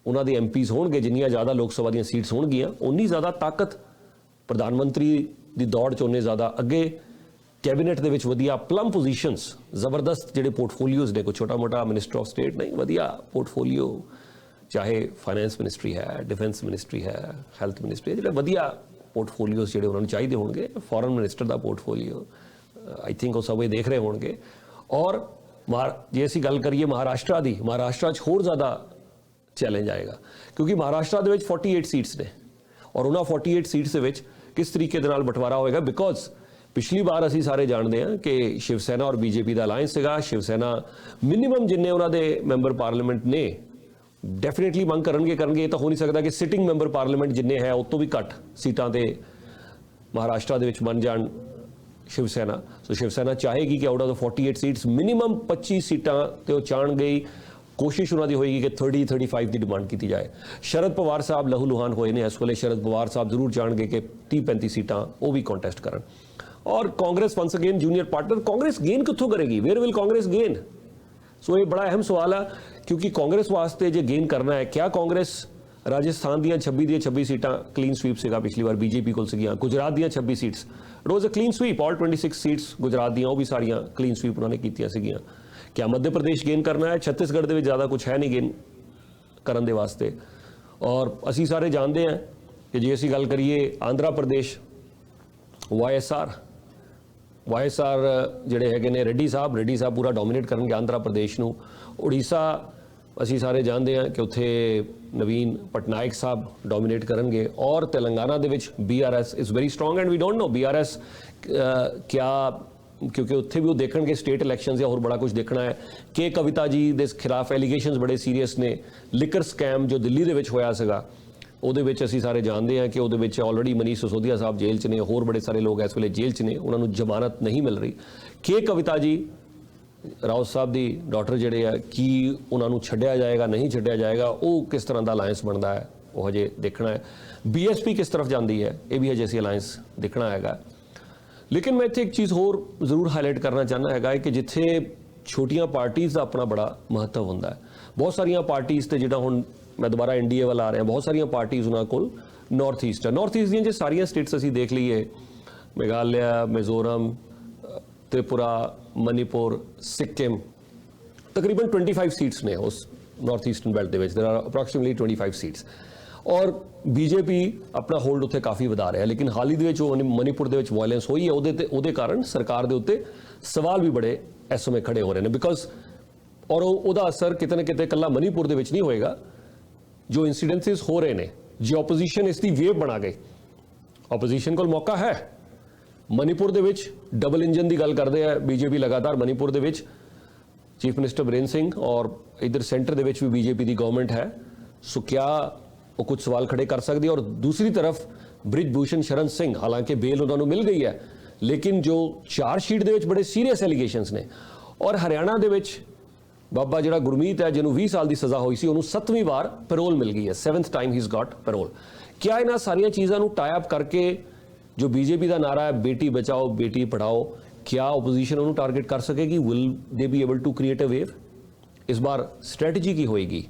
उन्होंने एमपीज़ होणगे, जिन्नियां ज़्यादा लोक सभा दी सीट्स होणगियां, उन्नी ज़्यादा ताकत प्रधान मंत्री की दौड़ च उन्ने ज़्यादा अगे। कैबिनेट दे विच वधिया प्लम पोजीशनस, जबरदस्त जिहड़े पोर्टफोलियोज ने, कोई छोटा मोटा मिनिस्टर ऑफ स्टेट नहीं, वधिया पोर्टफोलियो, चाहे फाइनेंस मिनिस्ट्री है, डिफेंस मिनिस्ट्री है, हैल्थ मिनिस्ट्री है, जिहड़े वधिया पोर्टफोलियोज जिहड़े उन्होंने चाहिए होणगे। फॉरन मिनिस्टर का पोर्टफोलियो आई थिंक वो सब ये देख रहे होणगे। और जे असीं गल करिए महाराष्ट्र की, महाराष्ट्र च होर ज़्यादा चैलेंज आएगा, क्योंकि महाराष्ट्र दे विच 48 सीट्स ने, और उन्होंने 48 सीट्स दे विच किस तरीके दे नाल बंटवारा होएगा। बिकॉज पिछली बार असीं सारे जानते हैं कि शिव सेना और बीजेपी का अलायंस सीगा। शिव सेना मिनीमम जिन्ने उन्होंने मैंबर पार्लीमेंट ने डेफिनेटली मंग करनगे, ये तो हो नहीं सकता कि सिटिंग मैंबर पार्लीमेंट जिन्ने है उस तो भी घट सीटां ते महाराष्ट्र दे विच बन जाण शिव सेना। सो शिव सेना चाहेगी कि out of the 48 seats minimum 25 सीटां ते वो चाहण गई। कोशिश उन्होंने होएगी कि 30-35 की डिमांड की जाए। शरद पवार साहब लहू लुहान होए ने, इस वेले शरद पवार साहब जरूर चाहणगे कि 30-35 सीटां वो भी कॉन्टेस्ट करन। और Congress once again junior partner, Congress gain कित्थों करेगी, where will Congress gain. So ये बड़ा अहम सवाल है, क्योंकि कांग्रेस वास्ते जो गेन करना है, क्या कांग्रेस राजस्थान दी 26 सीटां क्लीन स्वीप सीगा पिछली बार बीजेपी कोल सीगियां, गुजरात दी 26 seats it was a clean sweep, all 26 seats Gujarat दी वो भी सारियां क्लीन स्वीप उन्होंने कीतियां सीगियां। क्या मध्य प्रदेश गेन करना है, छत्तीसगढ़ के ज़्यादा कुछ है नहीं गेन करने वास्ते। और असी सारे जानते हैं कि जे असी गल करिए आंध्रा प्रदेश, वाईएसआर जिहड़े हैगे ने रेड्डी साहब पूरा डोमीनेट करनगे आंध्रा प्रदेश नूं। उड़ीसा असी सारे जानते हैं कि उत्थे नवीन पटनायक साहब डोमीनेट करनगे। और तेलंगाना दे विच BRS is very strong and we don't know BRS क्या, क्योंकि उत्थे भी वो देखणगे स्टेट इलैक्शनस या होर बड़ा कुछ देखना है। के कविता जी दे खिलाफ एलीगेशनस बड़े सीरीयस ने। लिकर स्कैम जो दिल्ली दे विच होया सीगा, ਉਹਦੇ ਵਿੱਚ ਅਸੀਂ ਸਾਰੇ ਜਾਣਦੇ ਹਾਂ ਕਿ ਉਹਦੇ ਵਿੱਚ ਆਲਰੇਡੀ ਮਨੀਸ਼ ਸਿਸੋਦੀਆ ਸਾਹਿਬ ਜੇਲ੍ਹ 'ਚ ਨੇ, ਹੋਰ ਬੜੇ ਸਾਰੇ ਲੋਕ ਇਸ ਵੇਲੇ ਜੇਲ੍ਹ 'ਚ ਨੇ, ਉਹਨਾਂ ਨੂੰ ਜ਼ਮਾਨਤ ਨਹੀਂ ਮਿਲ ਰਹੀ। ਕੇ ਕਵਿਤਾ ਜੀ ਰਾਉਤ ਸਾਹਿਬ ਦੀ ਡਾਟਰ ਜਿਹੜੇ ਆ, ਕੀ ਉਹਨਾਂ ਨੂੰ ਛੱਡਿਆ ਜਾਏਗਾ, ਨਹੀਂ ਛੱਡਿਆ ਜਾਏਗਾ, ਉਹ ਕਿਸ ਤਰ੍ਹਾਂ ਦਾ ਅਲਾਇੰਸ ਬਣਦਾ ਹੈ, ਉਹ ਹਜੇ ਦੇਖਣਾ ਹੈ। BSP ਕਿਸ ਤਰਫ ਜਾਂਦੀ ਹੈ ਇਹ ਵੀ ਹਜੇ ਅਸੀਂ ਅਲਾਇੰਸ ਦੇਖਣਾ ਹੈਗਾ। ਲੇਕਿਨ ਮੈਂ ਇੱਥੇ ਇੱਕ ਚੀਜ਼ ਹੋਰ ਜ਼ਰੂਰ ਹਾਈਲਾਈਟ ਕਰਨਾ ਚਾਹੁੰਦਾ ਹੈਗਾ ਕਿ ਜਿੱਥੇ ਛੋਟੀਆਂ ਪਾਰਟੀਆਂ ਦਾ ਆਪਣਾ ਬੜਾ ਮਹੱਤਵ ਹੁੰਦਾ ਹੈ, ਬਹੁਤ ਸਾਰੀਆਂ ਪਾਰਟੀਆਂ ਤੇ ਜਿਹੜਾ ਹੁਣ ਮੈਂ ਦੁਬਾਰਾ NDA ਵੱਲ ਆ ਰਿਹਾ, ਬਹੁਤ ਸਾਰੀਆਂ ਪਾਰਟੀਆਂ ਉਹਨਾਂ ਕੋਲ ਨਾਰਥ ਈਸਟ ਦੀਆਂ ਜੇ ਸਾਰੀਆਂ ਸਟੇਟਸ ਅਸੀਂ ਦੇਖ ਲਈਏ, ਮੇਘਾਲਿਆ, ਮਿਜ਼ੋਰਮ, त्रिपुरा, मणिपुर, सिक्किम, तकरीबन 25 सीट्स ने उस नॉर्थ ईस्टर्न बेल्ट ਦੇ ਵਿੱਚ देयर आर अप्रॉक्सीमेटली 25 सीट्स और BJP अपना होल्ड ਉੱਥੇ ਕਾਫੀ ਵਧਾ ਰਿਹਾ। ਲੇਕਿਨ ਹਾਲ ਹੀ ਦੇ ਵਿੱਚ ਉਹ ਮਨੀਪੁਰ ਦੇ ਵਿੱਚ ਵਾਇਲੈਂਸ ਹੋਈ ਹੈ, ਉਹਦੇ ਕਾਰਨ ਸਰਕਾਰ ਦੇ ਉੱਤੇ ਸਵਾਲ ਵੀ ਬੜੇ ਇਸ ਸਮੇਂ ਖੜੇ ਹੋ ਰਹੇ ਨੇ ਬਿਕਾਜ਼ ਔਰ ਉਹਦਾ ਅਸਰ ਕਿਤੇ ਨਾ ਕਿਤੇ ਇਕੱਲਾ ਮਨੀਪੁਰ ਦੇ ਵਿੱਚ ਨਹੀਂ ਹੋਏਗਾ। ਜੋ ਇਨਸੀਡੈਂਸਿਸ ਹੋ ਰਹੇ ਨੇ, ਜੇ ਆਪੋਜੀਸ਼ਨ ਇਸ ਦੀ ਵੇਵ ਬਣਾ ਗਈ, ਆਪੋਜੀਸ਼ਨ ਕੋਲ ਮੌਕਾ ਹੈ। ਮਨੀਪੁਰ ਦੇ ਵਿੱਚ ਡਬਲ ਇੰਜਨ ਦੀ ਗੱਲ ਕਰਦੇ ਆ BJP ਲਗਾਤਾਰ। ਮਨੀਪੁਰ ਦੇ ਵਿੱਚ ਚੀਫ ਮਿਨਿਸਟਰ ਬੀਰੇਨ ਸਿੰਘ ਔਰ ਇਧਰ ਸੈਂਟਰ ਦੇ ਵਿੱਚ ਵੀ BJP ਦੀ ਗਵਰਨਮੈਂਟ ਹੈ, ਸੋ ਕਿਆ ਉਹ ਕੁਝ ਸਵਾਲ ਖੜੇ ਕਰ ਸਕਦੀ ਹੈ। ਔਰ ਦੂਸਰੀ ਤਰਫ ਬ੍ਰਿਜ ਭੂਸ਼ਣ ਸ਼ਰਨ ਸਿੰਘ, ਹਾਲਾਂਕਿ ਬੇਲ ਉਹਨਾਂ ਨੂੰ ਮਿਲ ਗਈ ਹੈ, ਲੇਕਿਨ ਜੋ ਚਾਰਜ ਸ਼ੀਟ ਦੇ ਵਿੱਚ ਬੜੇ ਸੀਰੀਅਸ ਐਲੀਗੇਸ਼ਨਸ ਨੇ। ਔਰ ਹਰਿਆਣਾ ਦੇ ਵਿੱਚ ਬਾਬਾ ਜਿਹੜਾ ਗੁਰਮੀਤ ਹੈ, ਜਿਹਨੂੰ 20 ਸਾਲ ਦੀ ਸਜ਼ਾ ਹੋਈ ਸੀ, ਉਹਨੂੰ 7ਵੀਂ ਵਾਰ ਪੈਰੋਲ ਮਿਲ ਗਈ ਹੈ, 7th time he is got parole. ਕਿਆ ਇਹਨਾਂ ਸਾਰੀਆਂ ਚੀਜ਼ਾਂ ਨੂੰ ਟਾਈ ਅਪ ਕਰਕੇ जो BJP ਦਾ ਨਾਰਾ ਹੈ ਬੇਟੀ ਬਚਾਓ ਬੇਟੀ ਪੜਾਓ, ਕਿਆ ਆਪੋਜੀਸ਼ਨ ਉਹਨੂੰ ਟਾਰਗੇਟ ਕਰ ਸਕੇਗੀ? Will they be able to create a wave? ਇਸ ਵਾਰ ਸਟ੍ਰੈਟਜੀ ਕੀ ਹੋਏਗੀ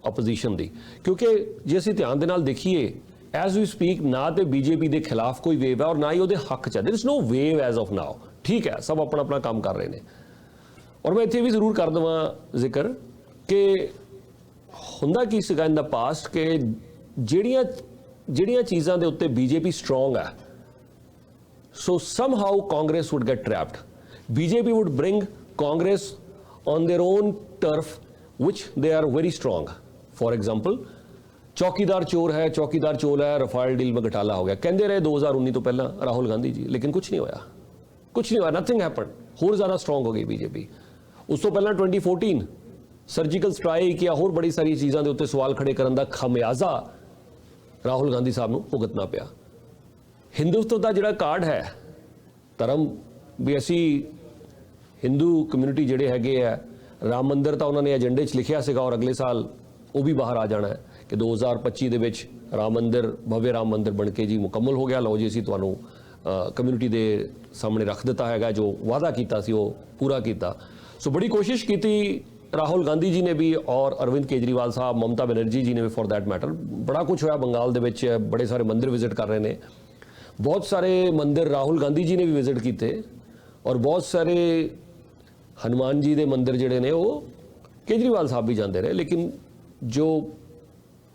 ਆਪੋਜੀਸ਼ਨ ਦੀ? ਕਿਉਂਕਿ ਜੇ ਅਸੀਂ ਧਿਆਨ ਦੇ ਨਾਲ ਦੇਖੀਏ ਐਜ਼ ਵੀ ਸਪੀਕ, ਨਾ ਤੇ BJP ਦੇ ਖਿਲਾਫ ਕੋਈ ਵੇਵ ਹੈ ਔਰ ਨਾ ਹੀ ਉਹਦੇ ਹੱਕ 'ਚ ਹੈ। There is no wave as of now. ਠੀਕ ਹੈ, ਸਭ ਆਪਣਾ ਆਪਣਾ ਕੰਮ ਕਰ ਰਹੇ ਨੇ। ਔਰ ਮੈਂ ਇੱਥੇ ਵੀ ਜ਼ਰੂਰ ਕਰ ਦੇਵਾਂ ਜ਼ਿਕਰ ਕਿ ਹੁੰਦਾ ਕੀ ਸੀਗਾ ਇਨ ਦਾ ਪਾਸਟ ਕਿ ਜਿਹੜੀਆਂ ਚੀਜ਼ਾਂ ਦੇ ਉੱਤੇ BJP ਸਟਰੋਂਗ ਹੈ, so somehow Congress would get trapped. BJP would bring Congress on their own turf which they are very strong। For example चौकीदार चोर है, चौकीदार चोर है, रफाल डील में घटाला हो गया, कहते रहे 2019 तो पहला राहुल गांधी जी, लेकिन कुछ नहीं होया, कुछ नहीं होया, नथिंग हैपन। होर ज़्यादा स्ट्रोंग हो गई BJP। उस तो पहला 2014 सर्जिकल स्ट्राइक या होर बड़ी सारी चीज़ों के उत्ते सवाल खड़े करने का खमियाजा राहुल गांधी साहब को भुगतना पिया। हिंदुत्व का जिहड़ा कार्ड है, धर्म भी असी हिंदू कम्यूनिटी जिहड़े हैगे है, राम मंदिर तो उन्होंने एजेंडे च लिखिया सीगा और अगले साल वो भी बाहर आ जाना है कि 2025 ਦੇ ਵਿੱਚ राम मंदिर, भव्य राम मंदिर बन के जी मुकम्मल हो गया। लो जी असीं तुहानूं कम्यूनिटी के सामने रख दिता है, जो वादा किया सी वो पूरा किया। सो बड़ी कोशिश की राहुल गांधी जी ने भी और अरविंद केजरीवाल साहब, ममता बनर्जी जी ने भी फॉर दैट मैटर। बड़ा कुछ होया बंगाल दे विच, बड़े सारे मंदिर विजिट कर रहे हैं। बहुत सारे मंदिर राहुल गांधी जी ने भी विजिट किए और बहुत सारे हनुमान जी के मंदिर जिहड़े ने वो केजरीवाल साहब भी जाते रहे। लेकिन जो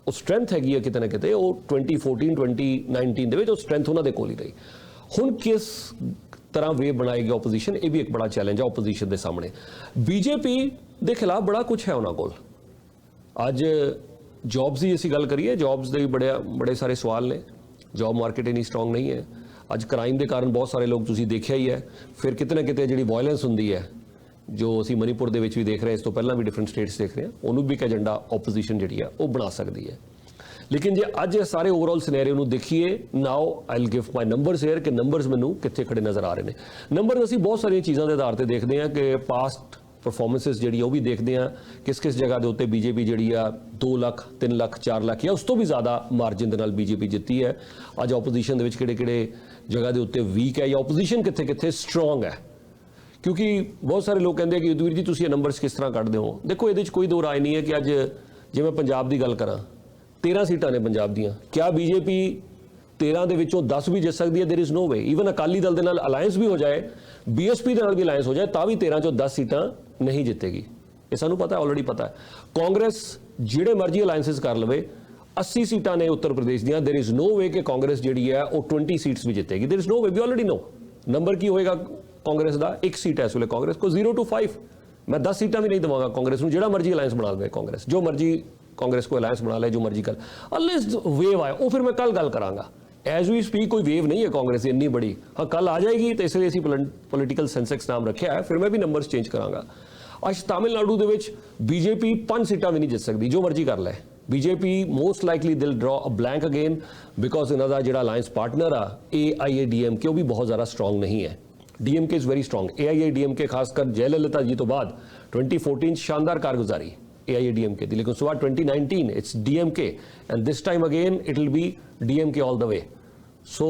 स्ट्रेंथ हैगी है किते ना किते वो 2014 2019 दे विच स्ट्रेंथ उन्होंने कोल ही रही। हुण किस तरह वेव बनाएगी ओपोजिशन, ये भी एक बड़ा चैलेंज है ओपोजिशन के सामने। BJP के खिलाफ बड़ा कुछ है उन्होंने कोल। अज जॉब्स की असीं गल करिए, जॉब्स के बड़े सारे सवाल ने, जॉब मार्केट इन्नी स्ट्रोंग नहीं है। अज क्राइम के कारण बहुत सारे लोग तुसीं देखिया ही है। फिर किते ना किते जिहड़ी वायलेंस हुंदी है, जो असी मणिपुर के भी देख रहे हैं, इस तो पहला भी डिफरेंट स्टेट्स देख रहे हैं, उन्होंने भी एक एजेंडा ओपोजिशन जी है वो बना सकती है। लेकिन जे अज सारे ओवरऑल सिनेरियो देखिए, now I will give my numbers here कि नंबरस मैनू कित्थे खड़े नज़र आ रहे हैं। नंबर असी बहुत सारिया चीज़ों के आधार पर देखते हैं कि पास्ट परफॉर्मेंसिस जी वो भी देखते हैं किस किस जगह के उत्ते BJP जी 2 लाख 3 लाख 4 लाख या उस तो भी ज़्यादा मार्जिन के नाल BJP जितती है। अज ओपोजिशन के किहड़े जगह के उत्ते वीक है या ओपोजिशन कित्थे कित्थे स्ट्रोंग है। क्योंकि बहुत सारे लोग कहते हैं कि युद्धवीर जी तुसीं ये नंबर्स किस तरह कढ़दे हो। देखो ये कोई दो राय नहीं है कि अज जे मैं पंजाब की गल करा, 13 सीटां ने पंजाब दियां, क्या BJP 13 दे विचों 10 भी जित सकती है? There is no way. Even Akali Dal दे नाल अलायंस भी हो जाए, BSP दे नाल भी अलायंस हो जाए, तां भी 13 चों 10 सीटां नहीं जितेगी। ये सानूं पता है, ऑलरेडी पता है। कांग्रेस जिहड़े मर्जी अलायंसिस कर लवे, 80 सीटां ने उत्तर प्रदेश दियां, देयर इज़ नो वे कि कांग्रेस जिहड़ी है वो 20 सीट्स भी जितेगी। There is no way, we already know. Number की होएगा कांग्रेस का? 1 सीट है इस वे कांग्रेस को, 0 to 5। मैं 10 सीटां भी नहीं देवांगा कांग्रेस को, जो मर्जी अलायंस बना ले कांग्रेस, जो मर्जी कांग्रेस को अलायंस बना ले, जो मर्जी कर, अनलेस वेव आए वो फिर मैं कल गल करांगा। एज वी स्पीक कोई वेव नहीं है कांग्रेस इन्नी बड़ी। हाँ, कल आ जाएगी तो इसलिए असीं पोलिटिकल सेंसेक्स नाम रखा है, फिर मैं भी नंबर्स चेंज करांगा। अज तमिलनाडु दे विच BJP 5 सीटां भी नहीं जित सकती, जो मर्जी कर ले। BJP मोस्ट लाइकली दिल draw a blank again because इन्हां दा जिहड़ा अलायंस पार्टनर आ AIADMK वो भी बहुत ज़्यादा स्ट्रोंग नहीं है। DMK is very strong. AIADMK खासकर जयललिता जी तो बाद 2014 शानदार कारगुजारी, AIADMK ਦੀ, ਲੇਕਿन ਉਸ ਤੋਂ ਬਾਅਦ 2019 it's DMK and this time again it will be DMK ਆਲ ਦ ਵੇ। ਸੋ